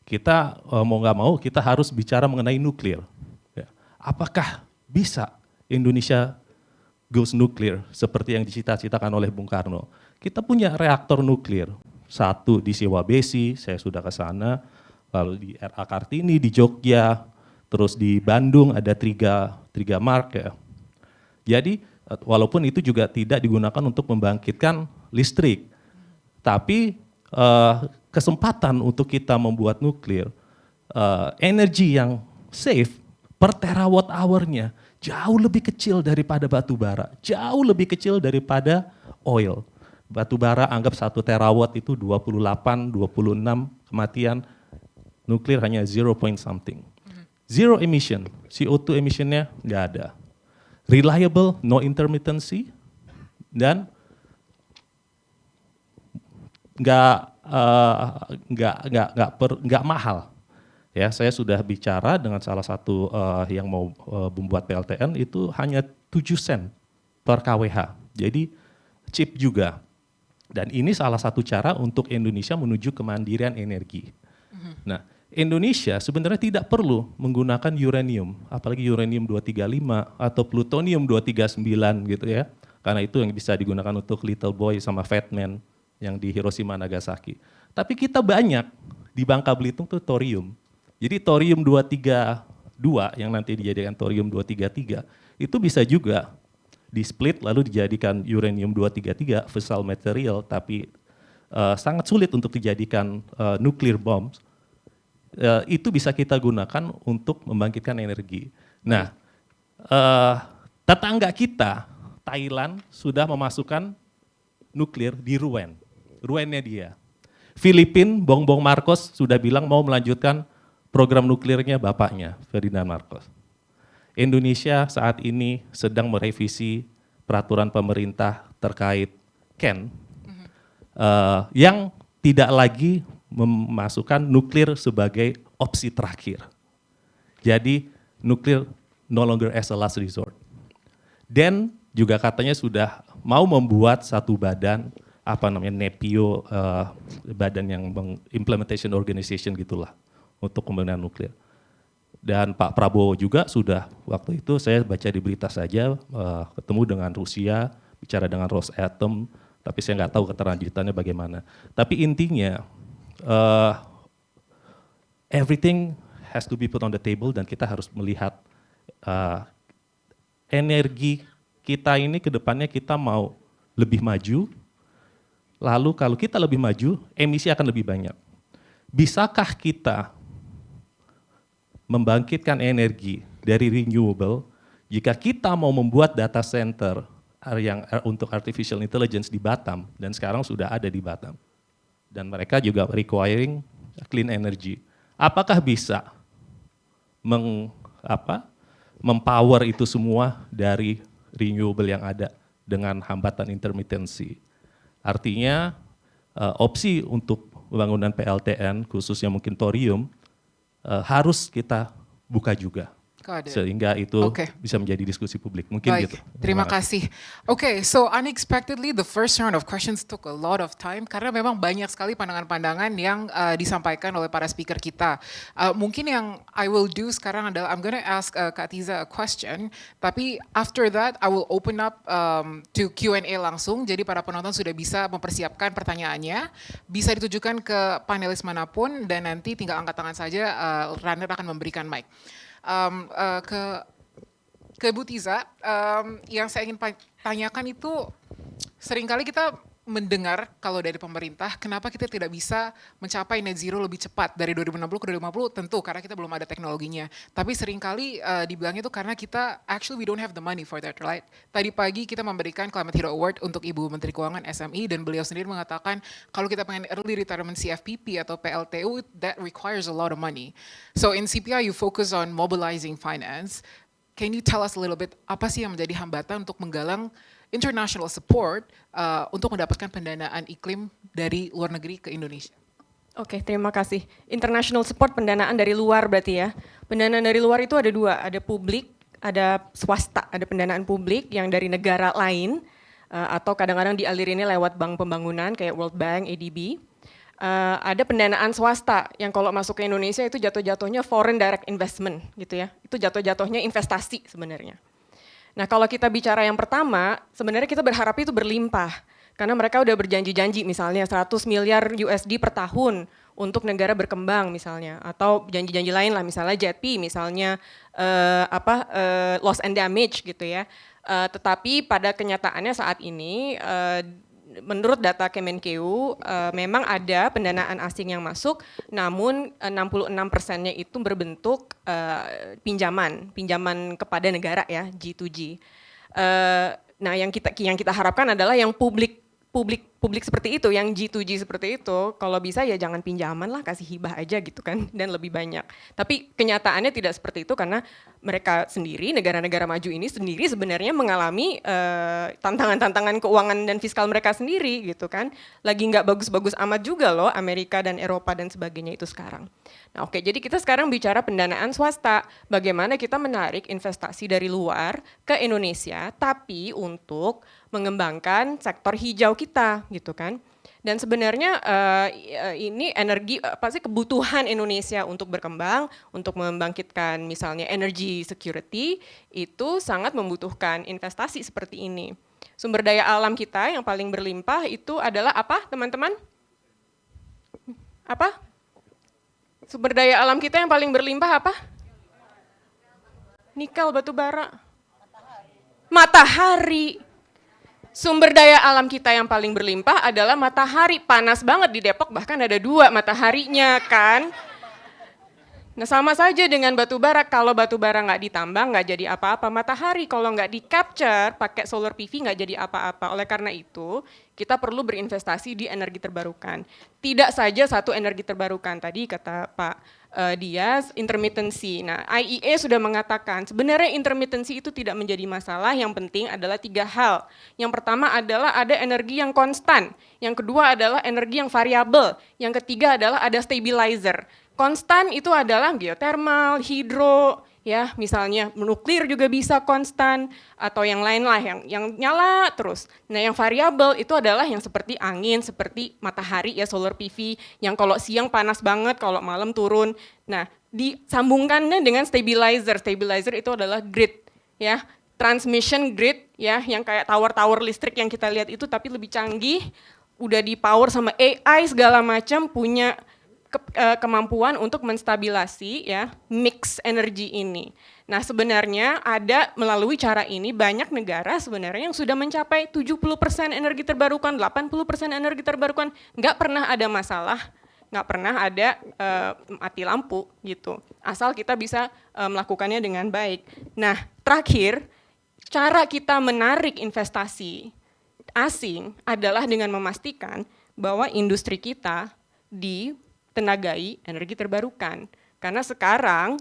Kita mau nggak mau kita harus bicara mengenai nuklir. Ya. Apakah bisa Indonesia goes nuklir seperti yang dicita-citakan oleh Bung Karno? Kita punya reaktor nuklir, satu di Sewabesi, saya sudah ke sana, lalu di RA Kartini di Jogja, terus di Bandung ada Trigamark ya. Jadi walaupun itu juga tidak digunakan untuk membangkitkan listrik, tapi kesempatan untuk kita membuat nuklir, energi yang save per terawatt hour-nya jauh lebih kecil daripada batu bara, jauh lebih kecil daripada oil. Batu bara anggap 1 terawatt itu 28, 26 kematian, nuklir hanya 0 point something. Zero emission, CO2 emissionnya nggak ada. Reliable, no intermittency, dan nggak mahal. Ya, saya sudah bicara dengan salah satu yang mau membuat PLTN itu hanya 7 sen per kWh. Jadi cheap juga. Dan ini salah satu cara untuk Indonesia menuju kemandirian energi. Nah, Indonesia sebenarnya tidak perlu menggunakan uranium, apalagi uranium 235 atau plutonium 239 gitu ya. Karena itu yang bisa digunakan untuk Little Boy sama Fat Man yang di Hiroshima Nagasaki. Tapi kita banyak di Bangka Belitung tuh thorium. Jadi thorium 232 yang nanti dijadikan thorium 233 itu bisa juga di split lalu dijadikan uranium 233 fissile material, tapi sangat sulit untuk dijadikan nuclear bombs. Itu bisa kita gunakan untuk membangkitkan energi. Nah, tetangga kita Thailand sudah memasukkan nuklir di Ruwen, Ruwennya dia. Filipina, Bongbong Marcos sudah bilang mau melanjutkan program nuklirnya bapaknya, Ferdinand Marcos. Indonesia saat ini sedang merevisi peraturan pemerintah terkait CAN yang tidak lagi memasukkan nuklir sebagai opsi terakhir. Jadi nuklir no longer as a last resort. Dan juga katanya sudah mau membuat satu badan, apa namanya, NEPIO, badan yang implementation organization gitulah untuk pembangunan nuklir. Dan Pak Prabowo juga sudah, waktu itu saya baca di berita saja, ketemu dengan Rusia, bicara dengan Rosatom, tapi saya nggak tahu keterlanjutannya bagaimana. Tapi intinya, everything has to be put on the table dan kita harus melihat energi kita ini ke depannya kita mau lebih maju, lalu kalau kita lebih maju, emisi akan lebih banyak. Bisakah kita membangkitkan energi dari renewable jika kita mau membuat data center yang untuk artificial intelligence di Batam, dan sekarang sudah ada di Batam. Dan mereka juga requiring clean energy. Apakah bisa mempower itu semua dari renewable yang ada dengan hambatan intermittency? Artinya opsi untuk pembangunan PLTN khususnya mungkin thorium harus kita buka juga. Sehingga itu bisa menjadi diskusi publik. Mungkin Baik, gitu. Terima kasih. Oke, so unexpectedly the first round of questions took a lot of time karena memang banyak sekali pandangan-pandangan yang disampaikan oleh para speaker kita. Mungkin yang I will do sekarang adalah I'm gonna ask Kak Tiza a question, tapi after that I will open up to Q&A langsung. Jadi para penonton sudah bisa mempersiapkan pertanyaannya, bisa ditujukan ke panelis manapun dan nanti tinggal angkat tangan saja, runner akan memberikan mic. Ke Bu Tiza, yang saya ingin tanyakan itu seringkali kita mendengar kalau dari pemerintah, kenapa kita tidak bisa mencapai net zero lebih cepat dari 2060 ke 2050, tentu karena kita belum ada teknologinya. Tapi seringkali dibilangnya itu karena kita, actually we don't have the money for that, right? Tadi pagi kita memberikan Climate Hero Award untuk Ibu Menteri Keuangan SME, dan beliau sendiri mengatakan kalau kita pengen early retirement CFPP atau PLTU, that requires a lot of money. So in CPI you focus on mobilizing finance. Can you tell us a little bit, apa sih yang menjadi hambatan untuk menggalang international support untuk mendapatkan pendanaan iklim dari luar negeri ke Indonesia? Oke, terima kasih. International support pendanaan dari luar berarti ya. Pendanaan dari luar itu ada dua, ada publik, ada swasta, ada pendanaan publik yang dari negara lain, atau kadang-kadang dialirinnya lewat bank pembangunan kayak World Bank, ADB. Ada pendanaan swasta yang kalau masuk ke Indonesia itu jatuh-jatuhnya foreign direct investment gitu ya. Itu jatuh-jatuhnya investasi sebenarnya. Nah kalau kita bicara yang pertama, sebenarnya kita berharap itu berlimpah. Karena mereka udah berjanji-janji misalnya 100 miliar USD per tahun untuk negara berkembang misalnya. Atau janji-janji lain lah, misalnya JETP, misalnya loss and damage gitu ya. Tetapi pada kenyataannya saat ini menurut data Kemenkeu memang ada pendanaan asing yang masuk, namun 66%-nya itu berbentuk pinjaman kepada negara ya, G2G. Nah, yang kita harapkan adalah yang publik seperti itu, yang G2G seperti itu, kalau bisa ya jangan pinjaman lah, kasih hibah aja gitu kan, dan lebih banyak. Tapi kenyataannya tidak seperti itu karena mereka sendiri, negara-negara maju ini sendiri sebenarnya mengalami tantangan-tantangan keuangan dan fiskal mereka sendiri gitu kan. Lagi nggak bagus-bagus amat juga loh Amerika dan Eropa dan sebagainya itu sekarang. Nah oke, jadi kita sekarang bicara pendanaan swasta, bagaimana kita menarik investasi dari luar ke Indonesia, tapi untuk mengembangkan sektor hijau kita gitu kan. Dan sebenarnya ini energi apa sih kebutuhan Indonesia untuk berkembang, untuk membangkitkan misalnya energy security itu sangat membutuhkan investasi seperti ini. Sumber daya alam kita yang paling berlimpah itu adalah apa, teman-teman? Apa? Sumber daya alam kita yang paling berlimpah apa? Nikel, batu bara. Matahari. Sumber daya alam kita yang paling berlimpah adalah matahari. Panas banget di Depok, bahkan ada 2 mataharinya kan. Nah sama saja dengan batu bara, kalau batu bara nggak ditambang nggak jadi apa-apa. Matahari kalau nggak di capture pakai solar PV nggak jadi apa-apa. Oleh karena itu kita perlu berinvestasi di energi terbarukan. Tidak saja satu energi terbarukan, tadi kata Pak Dias, intermittency. Nah, IEA sudah mengatakan sebenarnya intermittency itu tidak menjadi masalah, yang penting adalah 3 hal. Yang pertama adalah ada energi yang konstan, yang kedua adalah energi yang variabel, yang ketiga adalah ada stabilizer. Konstan itu adalah geothermal, hidro, ya misalnya nuklir juga bisa konstan, atau yang lain lah yang nyala terus. Nah yang variabel itu adalah yang seperti angin, seperti matahari ya solar PV, yang kalau siang panas banget, kalau malam turun. Nah disambungkannya dengan stabilizer, stabilizer itu adalah grid ya, transmission grid ya, yang kayak tower-tower listrik yang kita lihat itu tapi lebih canggih, udah di power sama AI segala macam, punya kemampuan untuk menstabilasi ya mix energi ini. Nah sebenarnya ada melalui cara ini banyak negara sebenarnya yang sudah mencapai 70% energi terbarukan, 80% energi terbarukan, nggak pernah ada masalah, nggak pernah ada mati lampu gitu. Asal kita bisa melakukannya dengan baik. Nah terakhir, cara kita menarik investasi asing adalah dengan memastikan bahwa industri kita ditenagai energi terbarukan. Karena sekarang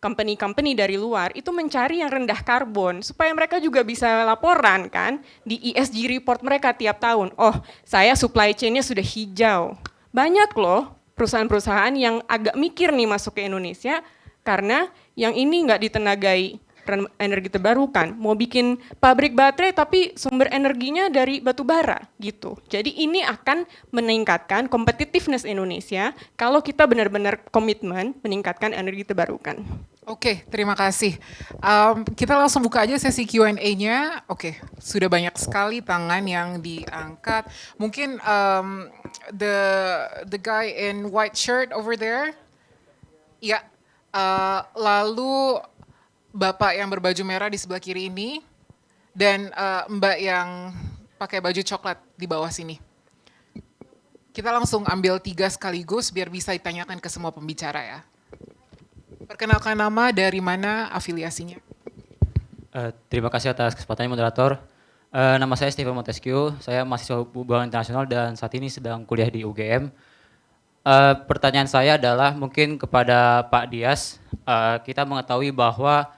company-company dari luar itu mencari yang rendah karbon supaya mereka juga bisa laporan kan di ESG report mereka tiap tahun. Oh, saya supply chain-nya sudah hijau. Banyak loh perusahaan-perusahaan yang agak mikir nih masuk ke Indonesia karena yang ini nggak ditenagai energi terbarukan, mau bikin pabrik baterai tapi sumber energinya dari batu bara gitu. Jadi ini akan meningkatkan competitiveness Indonesia kalau kita benar-benar komitmen meningkatkan energi terbarukan. Oke, terima kasih. Kita langsung buka aja sesi Q&A-nya. Oke, sudah banyak sekali tangan yang diangkat. Mungkin the guy in white shirt over there. Ya, lalu Bapak yang berbaju merah di sebelah kiri ini, dan Mbak yang pakai baju coklat di bawah sini. Kita langsung ambil 3 sekaligus biar bisa ditanyakan ke semua pembicara ya. Perkenalkan nama, dari mana, afiliasinya. Terima kasih atas kesempatannya moderator. Nama saya Steven Montesquieu, saya mahasiswa hubungan internasional dan saat ini sedang kuliah di UGM. Pertanyaan saya adalah mungkin kepada Pak Dias, kita mengetahui bahwa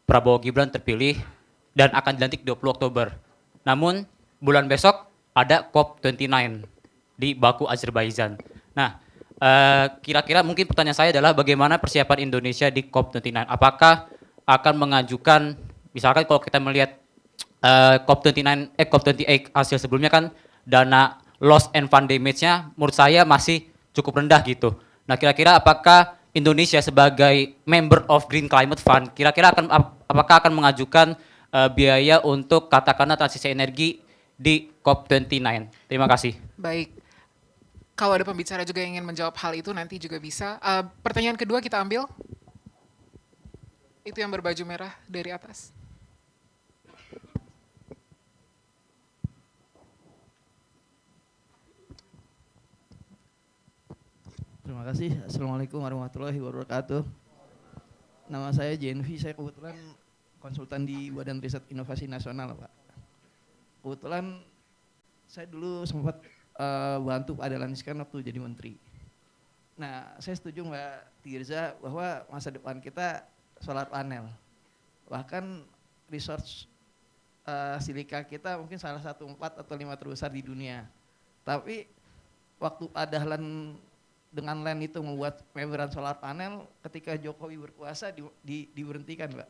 Prabowo Gibran terpilih dan akan dilantik 20 Oktober. Namun bulan besok ada COP29 di Baku, Azerbaijan. Nah, kira-kira mungkin pertanyaan saya adalah bagaimana persiapan Indonesia di COP29? Apakah akan mengajukan, misalkan kalau kita melihat COP28 hasil sebelumnya kan dana loss and fund damage-nya menurut saya masih cukup rendah gitu. Nah, kira-kira apakah Indonesia sebagai member of Green Climate Fund, kira-kira apakah akan mengajukan biaya untuk katakanlah transisi energi di COP29? Terima kasih. Baik, kalau ada pembicara juga yang ingin menjawab hal itu nanti juga bisa. Pertanyaan kedua kita ambil. Itu yang berbaju merah dari atas. Terima kasih. Assalamualaikum warahmatullahi wabarakatuh. Nama saya Jenvi, saya kebetulan konsultan di Badan Riset Inovasi Nasional, Pak. Kebetulan saya dulu sempat bantu Pak Dahlan Iskan waktu jadi menteri. Nah, saya setuju Mbak Tirza bahwa masa depan kita solar panel. Bahkan resource silika kita mungkin salah satu 4 atau 5 terbesar di dunia. Tapi waktu Pak Dahlan dengan LAN itu membuat membran solar panel, ketika Jokowi berkuasa diberhentikan, Mbak.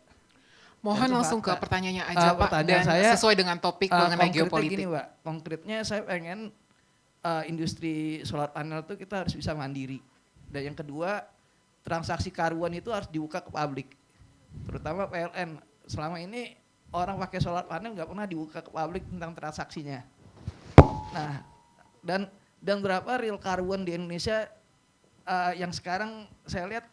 Mohon langsung ke pertanyaannya aja Pak, dan saya, sesuai dengan topik mengenai geopolitik. Gini, Mbak, konkretnya saya pengen industri solar panel itu kita harus bisa mandiri. Dan yang kedua, transaksi karuan itu harus dibuka ke publik, terutama PLN. Selama ini orang pakai solar panel nggak pernah dibuka ke publik tentang transaksinya. Nah, dan berapa real karuan di Indonesia yang sekarang saya lihat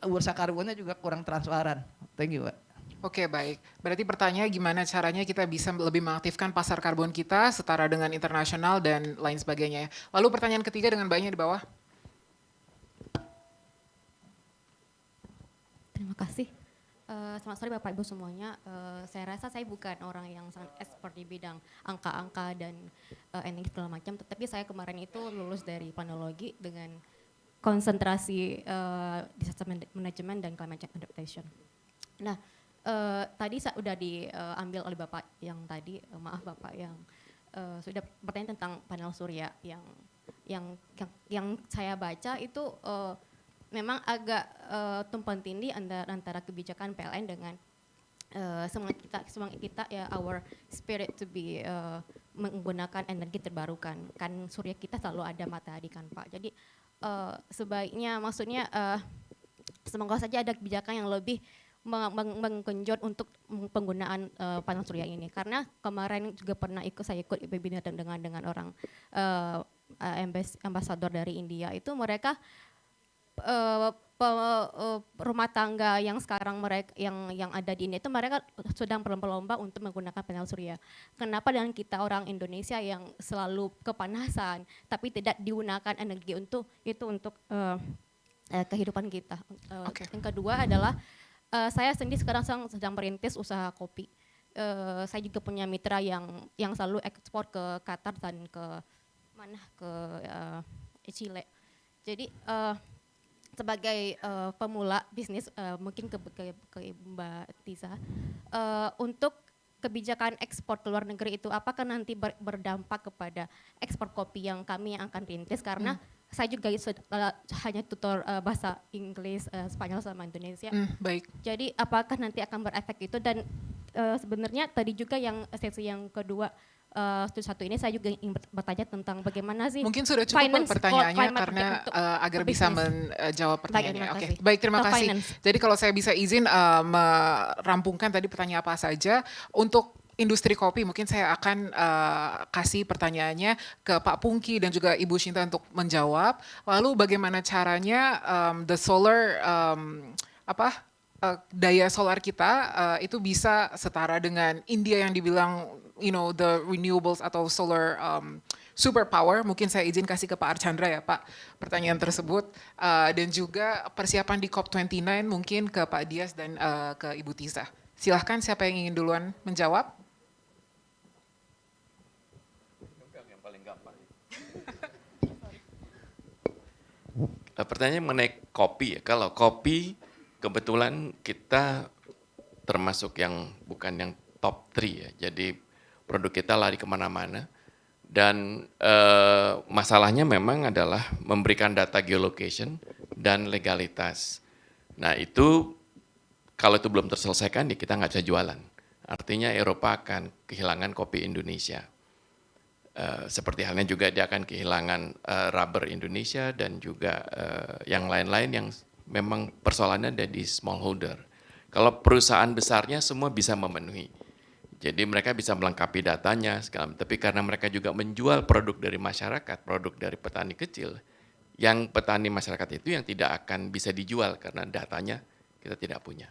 bursa karuannya juga kurang transparan. Thank you, Pak. Oke, baik. Berarti pertanyaannya gimana caranya kita bisa lebih mengaktifkan pasar karbon kita setara dengan internasional dan lain sebagainya. Lalu pertanyaan ketiga dengan Mbaknya di bawah. Terima kasih. Selamat sore Bapak Ibu semuanya. Saya rasa saya bukan orang yang sangat expert di bidang angka-angka dan energi segala macam, tetapi saya kemarin itu lulus dari planologi dengan konsentrasi disaster management dan climate change adaptation. Nah, tadi sudah diambil oleh Bapak yang tadi, maaf Bapak yang sudah bertanya tentang panel surya yang saya baca itu memang agak tumpang tindih antara kebijakan PLN dengan semangat kita ya, our spirit to be menggunakan energi terbarukan. Kan surya kita selalu ada matahari kan Pak. Jadi sebaiknya maksudnya semoga saja ada kebijakan yang lebih menggenjot untuk penggunaan panel surya ini. Karena kemarin juga saya ikut webinar dengan orang ambasador dari India, itu mereka rumah tangga yang sekarang mereka yang ada di India itu mereka sedang berlomba-lomba untuk menggunakan panel surya. Kenapa dengan kita orang Indonesia yang selalu kepanasan tapi tidak digunakan energi untuk kehidupan kita. Yang kedua adalah saya sendiri sekarang sedang merintis usaha kopi. Saya juga punya mitra yang selalu ekspor ke Qatar dan ke Chile. Jadi sebagai pemula bisnis, mungkin ke Mbak Tiza, untuk kebijakan ekspor ke luar negeri itu apakah nanti berdampak kepada ekspor kopi yang kami akan rintis, karena saya juga hanya tutor bahasa Inggris, Spanyol sama Indonesia. Baik. Jadi apakah nanti akan berefek itu, dan sebenarnya tadi juga yang sesi yang kedua satu ini saya juga ingin bertanya tentang bagaimana sih mungkin sudah cukup pertanyaannya karena agar bisa menjawab pertanyaannya. Oke, baik, terima kasih. Jadi kalau saya bisa izin merampungkan tadi pertanyaan apa saja untuk industri kopi, mungkin saya akan kasih pertanyaannya ke Pak Pungki dan juga Ibu Shinta untuk menjawab. Lalu bagaimana caranya the solar daya solar kita itu bisa setara dengan India yang dibilang the renewables atau solar superpower. Mungkin saya izin kasih ke Pak Archandra ya Pak pertanyaan tersebut, dan juga persiapan di COP29 mungkin ke Pak Dias dan ke Ibu Tiza. Silahkan, siapa yang ingin duluan menjawab? Yang paling gampang. Pertanyaan mengenai kopi ya. Kalau kopi kebetulan kita termasuk yang bukan yang top 3 ya. Jadi produk kita lari kemana-mana. Dan masalahnya memang adalah memberikan data geolocation dan legalitas. Nah itu kalau itu belum terselesaikan ya kita nggak bisa jualan. Artinya Eropa akan kehilangan kopi Indonesia. Seperti halnya juga dia akan kehilangan rubber Indonesia dan juga yang lain-lain yang memang persoalannya ada di smallholder. Kalau perusahaan besarnya semua bisa memenuhi. Jadi mereka bisa melengkapi datanya, tapi karena mereka juga menjual produk dari masyarakat, produk dari petani kecil, yang petani masyarakat itu yang tidak akan bisa dijual karena datanya kita tidak punya.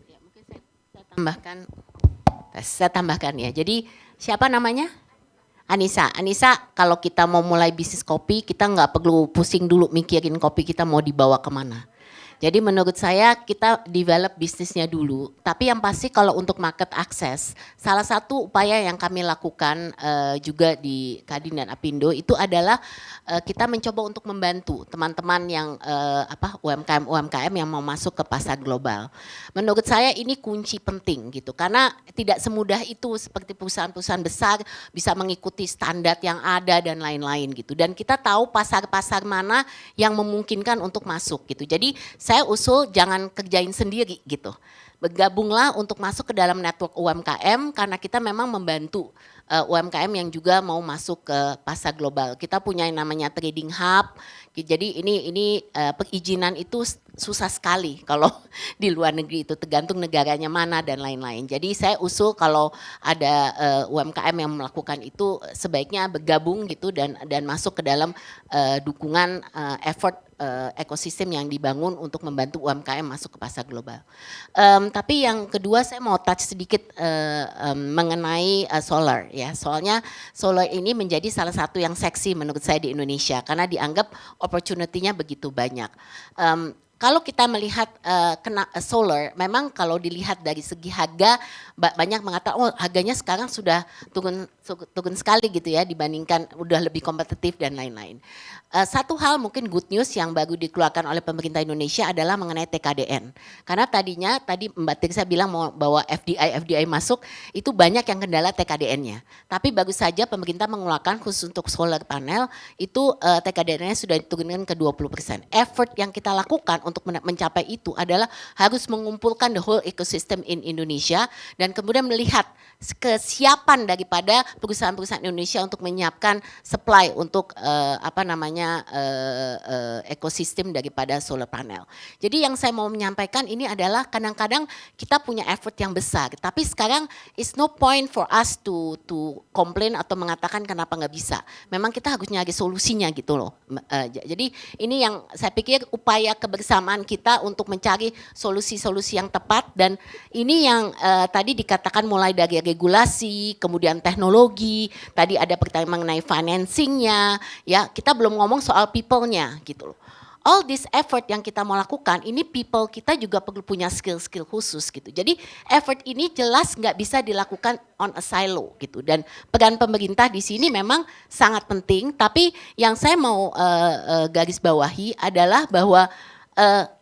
Ya, mungkin saya tambahkan ya. Jadi siapa namanya? Anissa, kalau kita mau mulai bisnis kopi, kita nggak perlu pusing dulu mikirin kopi kita mau dibawa kemana. Jadi menurut saya kita develop bisnisnya dulu, tapi yang pasti kalau untuk market access, salah satu upaya yang kami lakukan juga di Kadin dan Apindo itu adalah kita mencoba untuk membantu teman-teman yang UMKM yang mau masuk ke pasar global. Menurut saya ini kunci penting gitu, karena tidak semudah itu seperti perusahaan-perusahaan besar bisa mengikuti standar yang ada dan lain-lain gitu. Dan kita tahu pasar-pasar mana yang memungkinkan untuk masuk gitu. Jadi saya usul jangan kerjain sendiri gitu. Bergabunglah untuk masuk ke dalam network UMKM karena kita memang membantu UMKM yang juga mau masuk ke pasar global. Kita punya yang namanya trading hub. Jadi ini perizinan itu susah sekali kalau di luar negeri itu tergantung negaranya mana dan lain-lain. Jadi saya usul kalau ada UMKM yang melakukan itu sebaiknya bergabung gitu dan masuk ke dalam dukungan effort ekosistem yang dibangun untuk membantu UMKM masuk ke pasar global. Tapi yang kedua saya mau touch sedikit mengenai solar ya. Soalnya solar ini menjadi salah satu yang seksi menurut saya di Indonesia karena dianggap opportunity-nya begitu banyak. Kalau kita melihat solar, memang kalau dilihat dari segi harga banyak mengatakan oh harganya sekarang sudah turun sekali gitu ya dibandingkan udah lebih kompetitif dan lain-lain. Satu hal mungkin good news yang baru dikeluarkan oleh pemerintah Indonesia adalah mengenai TKDN. Karena tadi Mbak Tirsa bilang mau bawa FDI masuk itu banyak yang kendala TKDN-nya. Tapi bagus saja pemerintah mengeluarkan khusus untuk solar panel itu TKDN-nya sudah diturunkan ke 20%. Effort yang kita lakukan untuk mencapai itu adalah harus mengumpulkan the whole ecosystem in Indonesia dan kemudian melihat kesiapan daripada perusahaan-perusahaan Indonesia untuk menyiapkan supply untuk ekosistem daripada solar panel. Jadi yang saya mau menyampaikan ini adalah kadang-kadang kita punya effort yang besar, tapi sekarang it's no point for us to complain atau mengatakan kenapa nggak bisa. Memang kita harus nyari solusinya gitu loh. Jadi ini yang saya pikir upaya kebersamaan kita untuk mencari solusi-solusi yang tepat dan ini yang tadi dikatakan mulai dari regulasi, kemudian teknologi, tadi ada pertanyaan mengenai financingnya, ya kita belum ngomong soal people-nya gitu loh. All this effort yang kita mau lakukan, ini people kita juga perlu punya skill-skill khusus gitu. Jadi effort ini jelas nggak bisa dilakukan on a silo gitu. Dan peran pemerintah di sini memang sangat penting, tapi yang saya mau garis bawahi adalah bahwa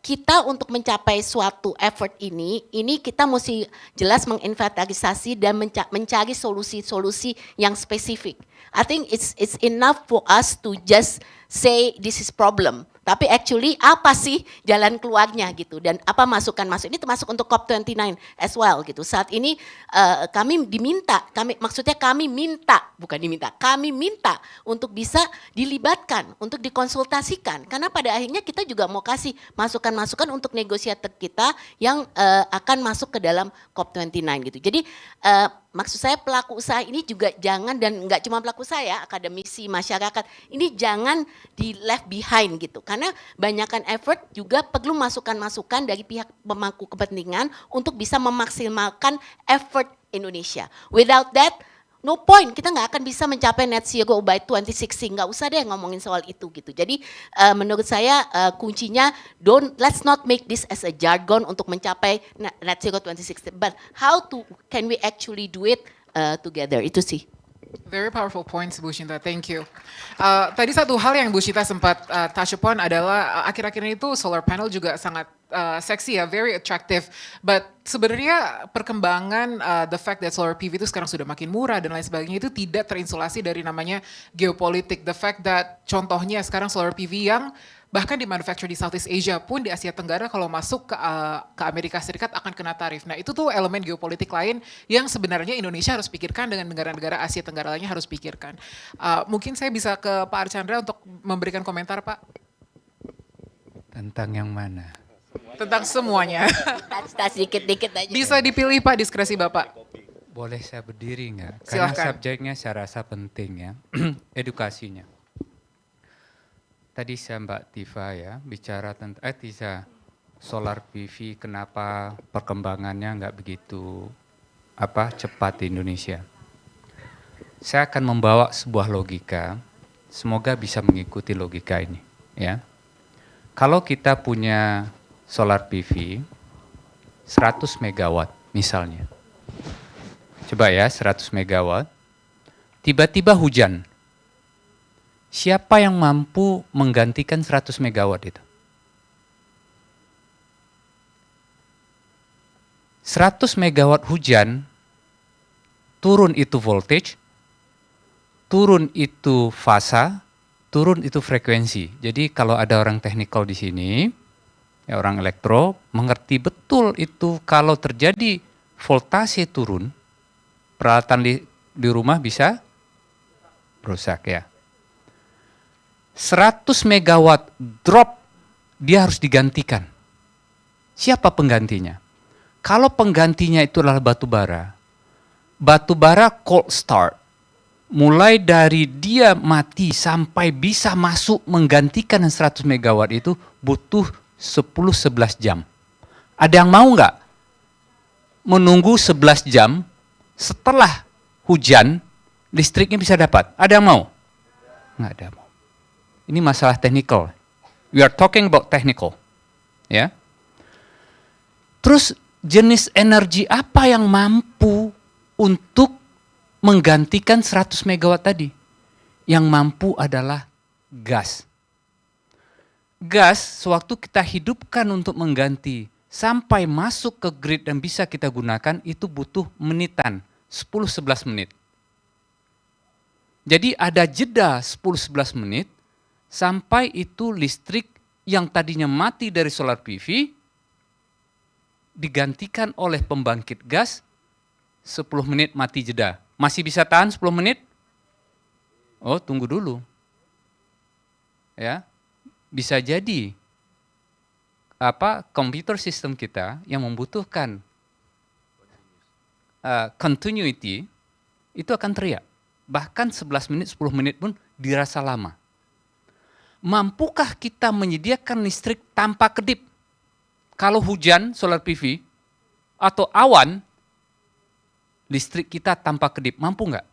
kita untuk mencapai suatu effort ini kita mesti jelas menginventarisasi dan mencari solusi-solusi yang spesifik. I think it's enough for us to just say this is problem. Tapi actually apa sih jalan keluarnya gitu dan apa masukan ini termasuk untuk COP29 as well gitu. Saat ini kami minta untuk bisa dilibatkan, untuk dikonsultasikan karena pada akhirnya kita juga mau kasih masukan-masukan untuk negosiator kita yang akan masuk ke dalam COP29 gitu. Jadi maksud saya pelaku usaha ini juga jangan dan nggak cuma pelaku usaha ya, akademisi, masyarakat ini jangan di left behind gitu. Karena banyakkan effort juga perlu masukan-masukan dari pihak pemangku kepentingan untuk bisa memaksimalkan effort Indonesia. Without that, no point, kita nggak akan bisa mencapai net zero by 2060, nggak usah deh ngomongin soal itu gitu. Jadi menurut saya kuncinya let's not make this as a jargon untuk mencapai net zero 2060, but can we actually do it together, itu sih. Very powerful points, Bu Shinta. Thank you. Tadi satu hal yang Bu Shinta sempat touch upon adalah akhir-akhir ini tuh solar panel juga sangat seksi ya, very attractive. But sebenarnya perkembangan the fact that solar PV itu sekarang sudah makin murah dan lain sebagainya itu tidak terinsulasi dari namanya geopolitik. The fact that contohnya sekarang solar PV yang bahkan di manufacture di Southeast Asia pun di Asia Tenggara kalau masuk ke Amerika Serikat akan kena tarif. Nah itu tuh elemen geopolitik lain yang sebenarnya Indonesia harus pikirkan dengan negara-negara Asia Tenggara lainnya harus pikirkan. Mungkin saya bisa ke Pak Archandra untuk memberikan komentar Pak. Tentang yang mana? Tentang semuanya. Dikit-dikit aja. Bisa dipilih Pak, diskresi Bapak. Boleh saya berdiri nggak? Silahkan. Karena subjeknya saya rasa penting ya, edukasinya. Tadi saya Mbak Tifa ya bicara tentang solar PV kenapa perkembangannya nggak begitu cepat di Indonesia. Saya akan membawa sebuah logika, semoga bisa mengikuti logika ini. Ya. Kalau kita punya solar PV 100 megawatt misalnya. Coba ya 100 megawatt, tiba-tiba hujan. Siapa yang mampu menggantikan 100 megawatt itu? 100 megawatt hujan, turun itu voltage, turun itu fasa, turun itu frekuensi. Jadi kalau ada orang teknikal di sini, ya orang elektro, mengerti betul itu kalau terjadi voltase turun, peralatan di rumah bisa rusak ya. 100 megawatt drop, dia harus digantikan. Siapa penggantinya? Kalau penggantinya itu adalah batu bara cold start, mulai dari dia mati sampai bisa masuk menggantikan 100 megawatt itu butuh 10-11 jam. Ada yang mau nggak menunggu 11 jam setelah hujan listriknya bisa dapat? Ada yang mau? Nggak ada yang mau. Ini masalah technical. We are talking about technical. Ya. Terus jenis energi apa yang mampu untuk menggantikan 100 megawatt tadi? Yang mampu adalah gas. Gas, sewaktu kita hidupkan untuk mengganti, sampai masuk ke grid dan bisa kita gunakan, itu butuh menitan, 10-11 menit. Jadi ada jeda 10-11 menit, sampai itu listrik yang tadinya mati dari solar PV, digantikan oleh pembangkit gas, 10 menit mati jeda. Masih bisa tahan 10 menit? Oh, tunggu dulu. Ya, bisa jadi komputer sistem kita yang membutuhkan continuity itu akan teriak. Bahkan 11 menit, 10 menit pun dirasa lama. Mampukah kita menyediakan listrik tanpa kedip? Kalau hujan solar PV atau awan, listrik kita tanpa kedip, mampu nggak?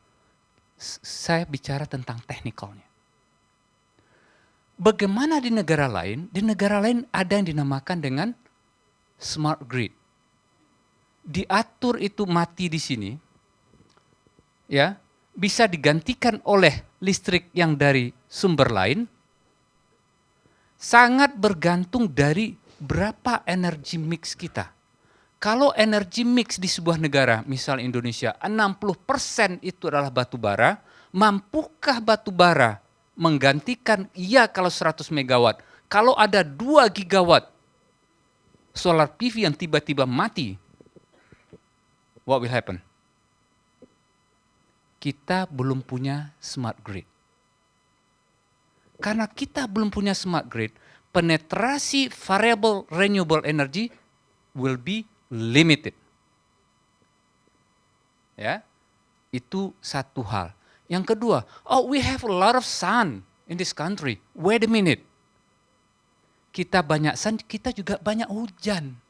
Saya bicara tentang teknikalnya. Bagaimana di negara lain? Di negara lain ada yang dinamakan dengan smart grid. Diatur itu mati di sini, ya bisa digantikan oleh listrik yang dari sumber lain. Sangat bergantung dari berapa energi mix kita. Kalau energi mix di sebuah negara, misal Indonesia, 60% itu adalah batu bara, mampukah batu bara menggantikan, iya kalau 100 megawatt. Kalau ada 2 gigawatt solar PV yang tiba-tiba mati, what will happen? Kita belum punya smart grid. Karena kita belum punya smart grid, penetrasi variable renewable energy will be limited. Ya, itu satu hal. Yang kedua, we have a lot of sun in this country. Wait a minute. Kita banyak sun, kita juga banyak hujan.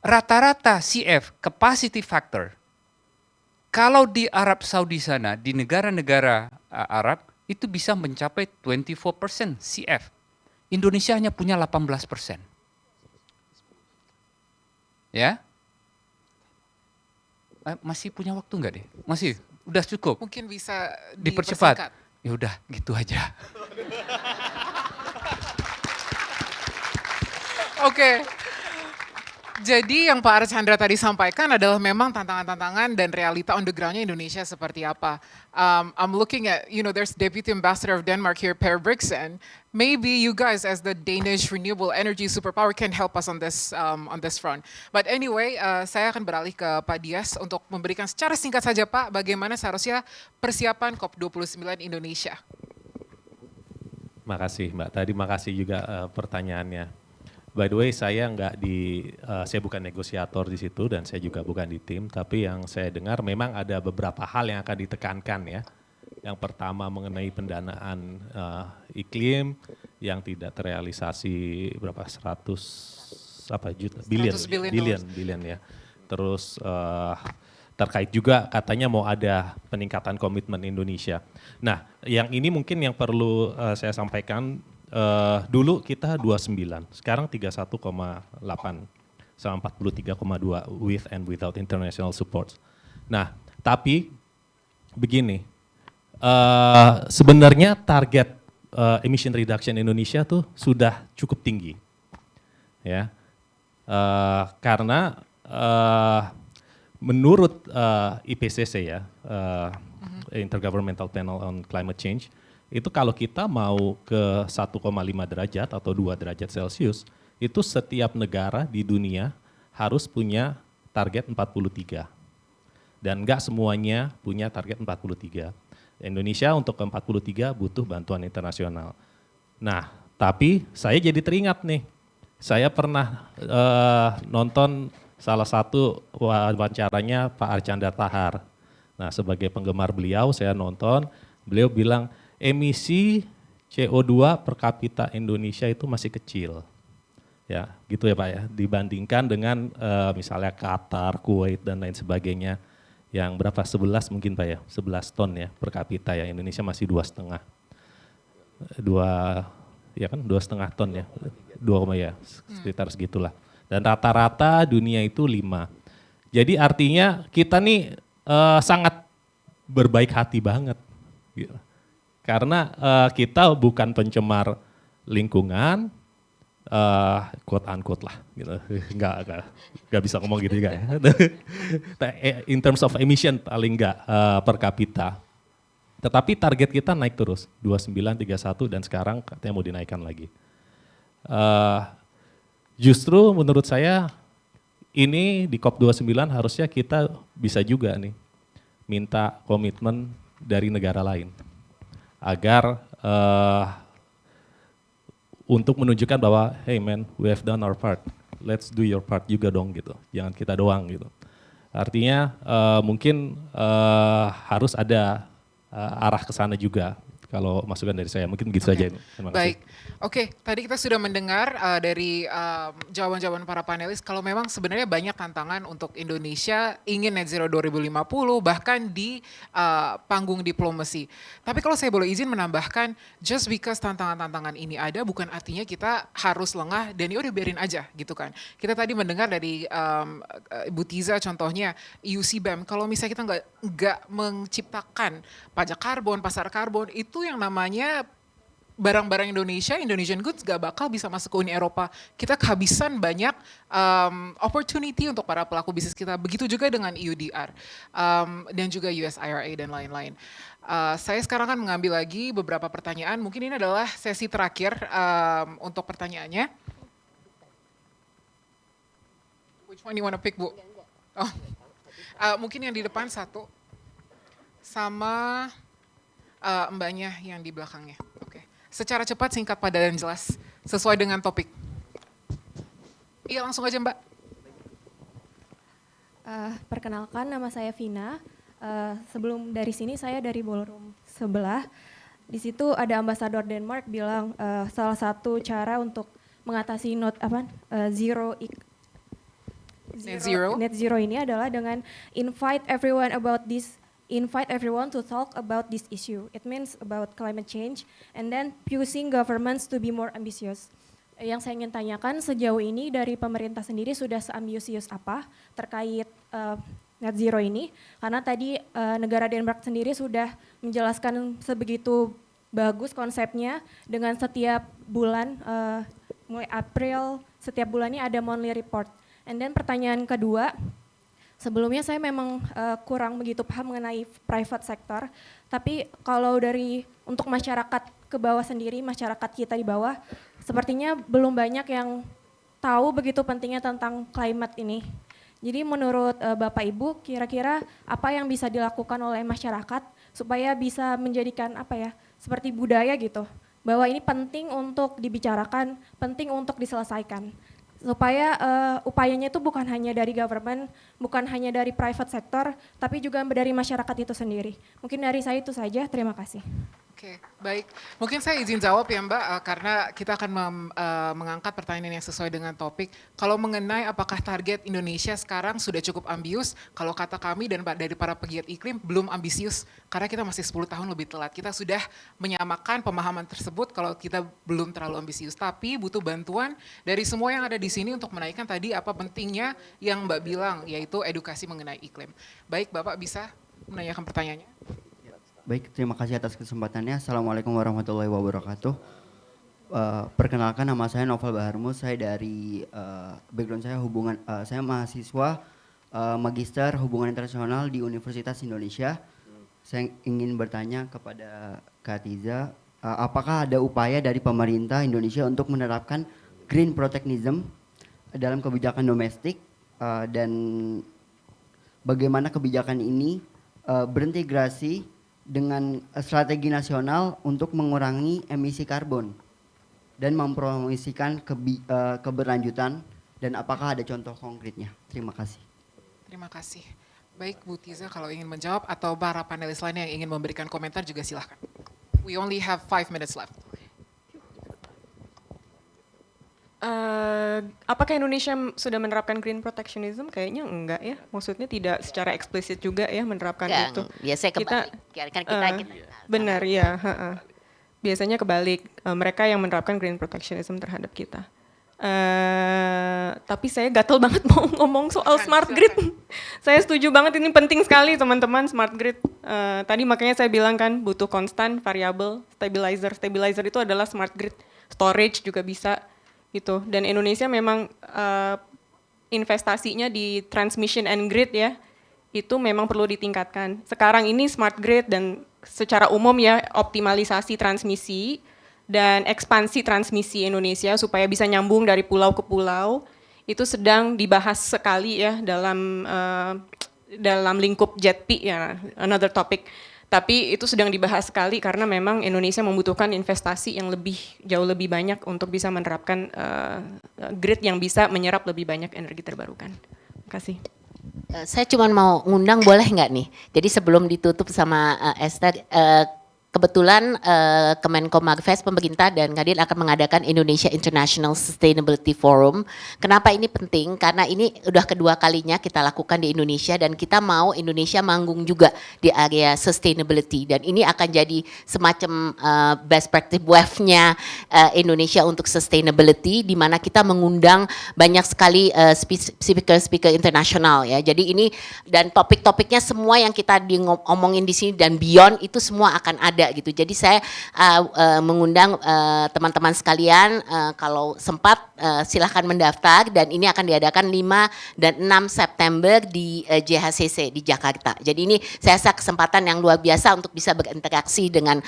Rata-rata CF, capacity factor, kalau di Arab Saudi sana, di negara-negara Arab, itu bisa mencapai 24% CF. Indonesia hanya punya 18%. Ya? Masih punya waktu enggak deh? Masih? Udah cukup? Mungkin bisa dipercepat. Ya udah, gitu aja. Oke. Jadi yang Pak Archandra tadi sampaikan adalah memang tantangan-tantangan dan realita on the ground-nya Indonesia seperti apa. I'm looking at, there's Deputy Ambassador of Denmark here, Per Brixen. Maybe you guys as the Danish renewable energy superpower can help us on this front. But anyway, saya akan beralih ke Pak Dias untuk memberikan secara singkat saja Pak, bagaimana seharusnya persiapan COP29 Indonesia. Makasih Mbak, tadi makasih juga pertanyaannya. By the way, saya saya bukan negosiator di situ dan saya juga bukan di tim, tapi yang saya dengar memang ada beberapa hal yang akan ditekankan ya. Yang pertama mengenai pendanaan iklim yang tidak terrealisasi berapa 100 juta billion ya. Terus terkait juga katanya mau ada peningkatan komitmen Indonesia. Nah, yang ini mungkin yang perlu saya sampaikan, dulu kita 29, sekarang 31,8 sama 43,2 with and without international support. Nah, tapi begini, sebenarnya target emission reduction Indonesia tuh sudah cukup tinggi, ya, karena menurut IPCC ya, Intergovernmental Panel on Climate Change, itu kalau kita mau ke 1,5 derajat atau 2 derajat Celcius, itu setiap negara di dunia harus punya target 43. Dan enggak semuanya punya target 43. Indonesia untuk ke 43 butuh bantuan internasional. Nah, tapi saya jadi teringat nih, saya pernah nonton salah satu wawancaranya Pak Archandra Tahar. Nah, sebagai penggemar beliau, saya nonton, beliau bilang emisi CO2 per kapita Indonesia itu masih kecil. Ya, gitu ya Pak ya, dibandingkan dengan misalnya Qatar, Kuwait dan lain sebagainya yang berapa, 11 mungkin Pak ya, 11 ton ya per kapita ya, Indonesia masih 2,5. 2,5 ton ya, 2, ya sekitar segitulah. Dan rata-rata dunia itu 5. Jadi artinya kita nih sangat berbaik hati banget. Gitu. Karena kita bukan pencemar lingkungan, quote unquote lah. Gitu. Nggak bisa ngomong gitu juga ya. In terms of emission paling nggak per kapita. Tetapi target kita naik terus, 29, 31 dan sekarang katanya mau dinaikkan lagi. Justru menurut saya ini di COP29 harusnya kita bisa juga nih minta komitmen dari negara lain agar untuk menunjukkan bahwa hey man, we have done our part, let's do your part juga dong gitu, jangan kita doang gitu. Artinya mungkin harus ada arah ke sana juga. Kalau masukan dari saya, mungkin begitu saja ini. Terima kasih. Baik, oke. Tadi kita sudah mendengar dari jawaban-jawaban para panelis, kalau memang sebenarnya banyak tantangan untuk Indonesia ingin net zero 2050, bahkan di panggung diplomasi. Tapi kalau saya boleh izin menambahkan, just because tantangan-tantangan ini ada, bukan artinya kita harus lengah dan ya udah biarin aja gitu kan. Kita tadi mendengar dari Bu Tiza contohnya, EUCBAM, kalau misalnya kita nggak menciptakan pajak karbon, pasar karbon, itu yang namanya barang-barang Indonesia, Indonesian goods gak bakal bisa masuk ke Uni Eropa. Kita kehabisan banyak opportunity untuk para pelaku bisnis kita. Begitu juga dengan EUDR dan juga US IRA dan lain-lain. Saya sekarang akan mengambil lagi beberapa pertanyaan. Mungkin ini adalah sesi terakhir untuk pertanyaannya. Which one you wanna pick, Bu? Oh. Mungkin yang di depan satu. Sama mbaknya yang di belakangnya. Oke. Secara cepat, singkat, padat, dan jelas. Sesuai dengan topik. Iya, langsung aja Mbak. Perkenalkan, nama saya Vina. Sebelum dari sini, saya dari ballroom sebelah. Di situ ada ambasador Denmark bilang salah satu cara untuk mengatasi net zero ini adalah dengan invite everyone to talk about this issue. It means about climate change and then pushing governments to be more ambitious. Yang saya ingin tanyakan, sejauh ini dari pemerintah sendiri sudah seambisius apa terkait net zero ini? Karena tadi negara Denmark sendiri sudah menjelaskan sebegitu bagus konsepnya dengan setiap bulan, mulai April, setiap bulannya ada monthly report. And then pertanyaan kedua, sebelumnya saya memang kurang begitu paham mengenai private sector, tapi kalau untuk masyarakat ke bawah sendiri, masyarakat kita di bawah, sepertinya belum banyak yang tahu begitu pentingnya tentang climate ini. Jadi menurut Bapak Ibu, kira-kira apa yang bisa dilakukan oleh masyarakat supaya bisa menjadikan seperti budaya gitu, bahwa ini penting untuk dibicarakan, penting untuk diselesaikan. Supaya upayanya itu bukan hanya dari government, bukan hanya dari private sector, tapi juga dari masyarakat itu sendiri. Mungkin dari saya itu saja, terima kasih. Oke, baik. Mungkin saya izin jawab ya Mbak, karena kita akan mengangkat pertanyaan yang sesuai dengan topik. Kalau mengenai apakah target Indonesia sekarang sudah cukup ambius, kalau kata kami dan dari para pegiat iklim belum ambisius, karena kita masih 10 tahun lebih telat. Kita sudah menyamakan pemahaman tersebut kalau kita belum terlalu ambisius, tapi butuh bantuan dari semua yang ada di sini untuk menaikkan tadi apa pentingnya yang Mbak bilang, yaitu edukasi mengenai iklim. Baik, Bapak bisa menanyakan pertanyaannya. Baik, terima kasih atas kesempatannya. Assalamualaikum warahmatullahi wabarakatuh. Perkenalkan, nama saya Novel Baharmus. Saya dari background saya saya mahasiswa magister hubungan internasional di Universitas Indonesia. Saya ingin bertanya kepada Kak Tiza, apakah ada upaya dari pemerintah Indonesia untuk menerapkan green protectionism dalam kebijakan domestik dan bagaimana kebijakan ini berintegrasi dengan strategi nasional untuk mengurangi emisi karbon dan mempromosikan keberlanjutan, dan apakah ada contoh konkretnya? Terima kasih. Terima kasih. Baik Bu Tiza, kalau ingin menjawab atau para panelis lainnya yang ingin memberikan komentar juga silahkan. We only have 5 minutes left. Apakah Indonesia sudah menerapkan green protectionism? Kayaknya enggak ya. Maksudnya tidak secara eksplisit juga ya menerapkan itu. Biasanya kebalik. Kita benar ya. Biasanya kebalik. Mereka yang menerapkan green protectionism terhadap kita. Tapi saya gatel banget mau ngomong soal smart grid. Saya setuju banget, ini penting sekali teman-teman, smart grid. Tadi makanya saya bilang kan butuh konstan, variabel, stabilizer. Stabilizer itu adalah smart grid. Storage juga bisa. Gitu. Dan Indonesia memang investasinya di transmission and grid ya, itu memang perlu ditingkatkan. Sekarang ini smart grid dan secara umum ya optimalisasi transmisi dan ekspansi transmisi Indonesia supaya bisa nyambung dari pulau ke pulau, itu sedang dibahas sekali ya dalam lingkup JETP ya, another topic. Tapi itu sedang dibahas sekali karena memang Indonesia membutuhkan investasi yang jauh lebih banyak untuk bisa menerapkan grid yang bisa menyerap lebih banyak energi terbarukan. Terima kasih. Saya cuma mau ngundang, boleh nggak nih? Jadi sebelum ditutup sama Esther, kebetulan Kemenko Marves pemerintah dan Kadin akan mengadakan Indonesia International Sustainability Forum. Kenapa ini penting? Karena ini udah kedua kalinya kita lakukan di Indonesia dan kita mau Indonesia manggung juga di area sustainability, dan ini akan jadi semacam best practice wave-nya Indonesia untuk sustainability, di mana kita mengundang banyak sekali speaker internasional ya. Jadi ini dan topik-topiknya semua yang kita ngomongin di sini dan beyond itu semua akan ada gitu. Jadi saya mengundang teman-teman sekalian, kalau sempat silahkan mendaftar, dan ini akan diadakan 5 dan 6 September di JHCC di Jakarta. Jadi ini saya rasa kesempatan yang luar biasa untuk bisa berinteraksi dengan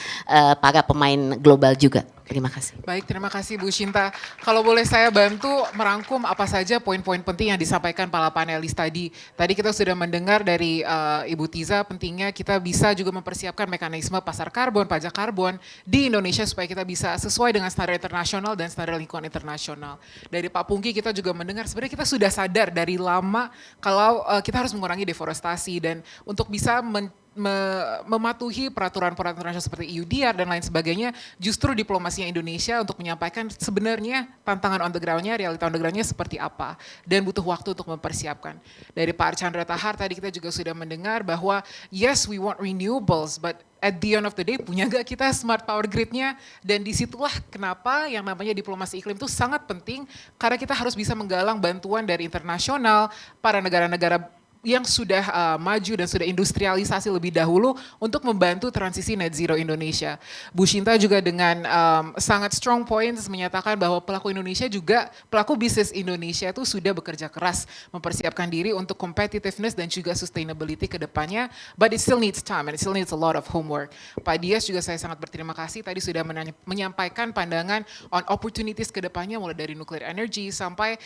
para pemain global juga. Terima kasih. Baik, terima kasih Bu Shinta. Kalau boleh saya bantu merangkum apa saja poin-poin penting yang disampaikan para panelis tadi. Tadi kita sudah mendengar dari Ibu Tiza pentingnya kita bisa juga mempersiapkan mekanisme pasar karbon, pajak karbon di Indonesia supaya kita bisa sesuai dengan standar internasional dan standar lingkungan internasional. Dari Pak Pungki kita juga mendengar sebenarnya kita sudah sadar dari lama kalau kita harus mengurangi deforestasi, dan untuk bisa mematuhi peraturan-peraturan internasional seperti EUDR dan lain sebagainya, justru diplomasinya Indonesia untuk menyampaikan sebenarnya tantangan on the ground-nya, realita on the ground-nya seperti apa, dan butuh waktu untuk mempersiapkan. Dari Pak Archandra Tahar tadi kita juga sudah mendengar bahwa yes we want renewables, but at the end of the day punya gak kita smart power grid-nya, dan disitulah kenapa yang namanya diplomasi iklim itu sangat penting, karena kita harus bisa menggalang bantuan dari internasional, para negara-negara yang sudah maju dan sudah industrialisasi lebih dahulu untuk membantu transisi net zero Indonesia. Bu Shinta juga dengan sangat strong points menyatakan bahwa pelaku bisnis Indonesia itu sudah bekerja keras mempersiapkan diri untuk competitiveness dan juga sustainability ke depannya, but it still needs time and it still needs a lot of homework. Pak Dias juga saya sangat berterima kasih tadi sudah menyampaikan pandangan on opportunities ke depannya, mulai dari nuclear energy sampai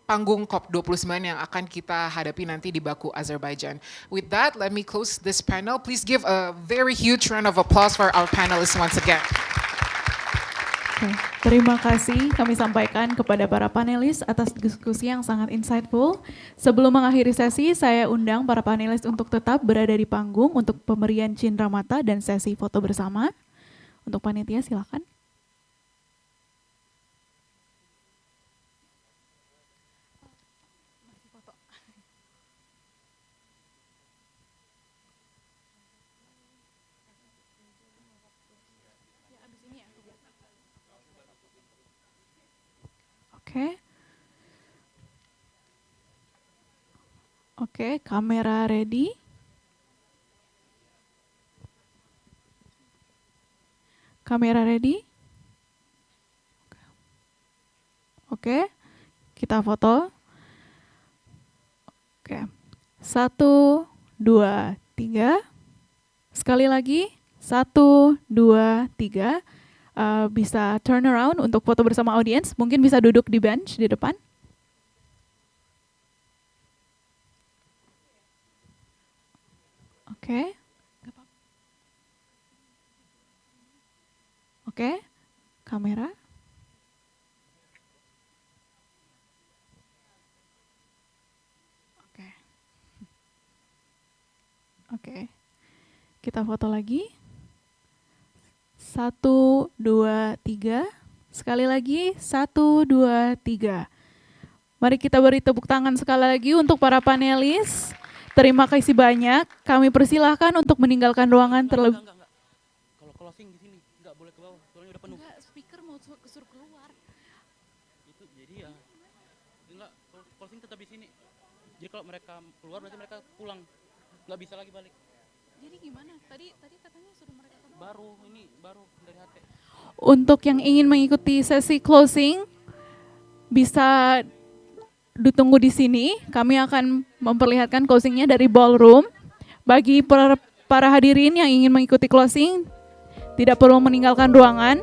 panggung COP29 yang akan kita hadapi nanti di Baku, Azerbaijan. With that, let me close this panel. Please give a very huge round of applause for our panelists once again. Terima kasih kami sampaikan kepada para panelis atas diskusi yang sangat insightful. Sebelum mengakhiri sesi, saya undang para panelis untuk tetap berada di panggung untuk pemberian cindera mata dan sesi foto bersama. Untuk panitia silakan. Oke. Oke, kamera ready. Kamera ready. Oke, kita foto. Oke, 1, 2, 3. Sekali lagi, 1, 2, 3. Bisa turn around untuk foto bersama audiens. Mungkin bisa duduk di bench di depan. Oke. Oke, kamera. Oke. Oke. Kita foto lagi. 1, 2, 3. Sekali lagi, 1, 2, 3. Mari kita beri tepuk tangan sekali lagi untuk para panelis. Terima kasih banyak. Kami persilahkan untuk meninggalkan ruangan terlebih. Kalau closing di sini, nggak boleh ke bawah, soalnya udah penuh. Enggak, speaker mau suruh keluar. Itu jadi ya, enggak, closing tetap di sini. Jadi kalau mereka keluar, berarti mereka pulang. Nggak bisa lagi balik. Jadi gimana? Tadi katanya suruh mereka ke bawah. Baru dari HT. Untuk yang ingin mengikuti sesi closing, bisa ditunggu di sini. Kami akan memperlihatkan closingnya dari ballroom. Bagi para hadirin yang ingin mengikuti closing, tidak perlu meninggalkan ruangan.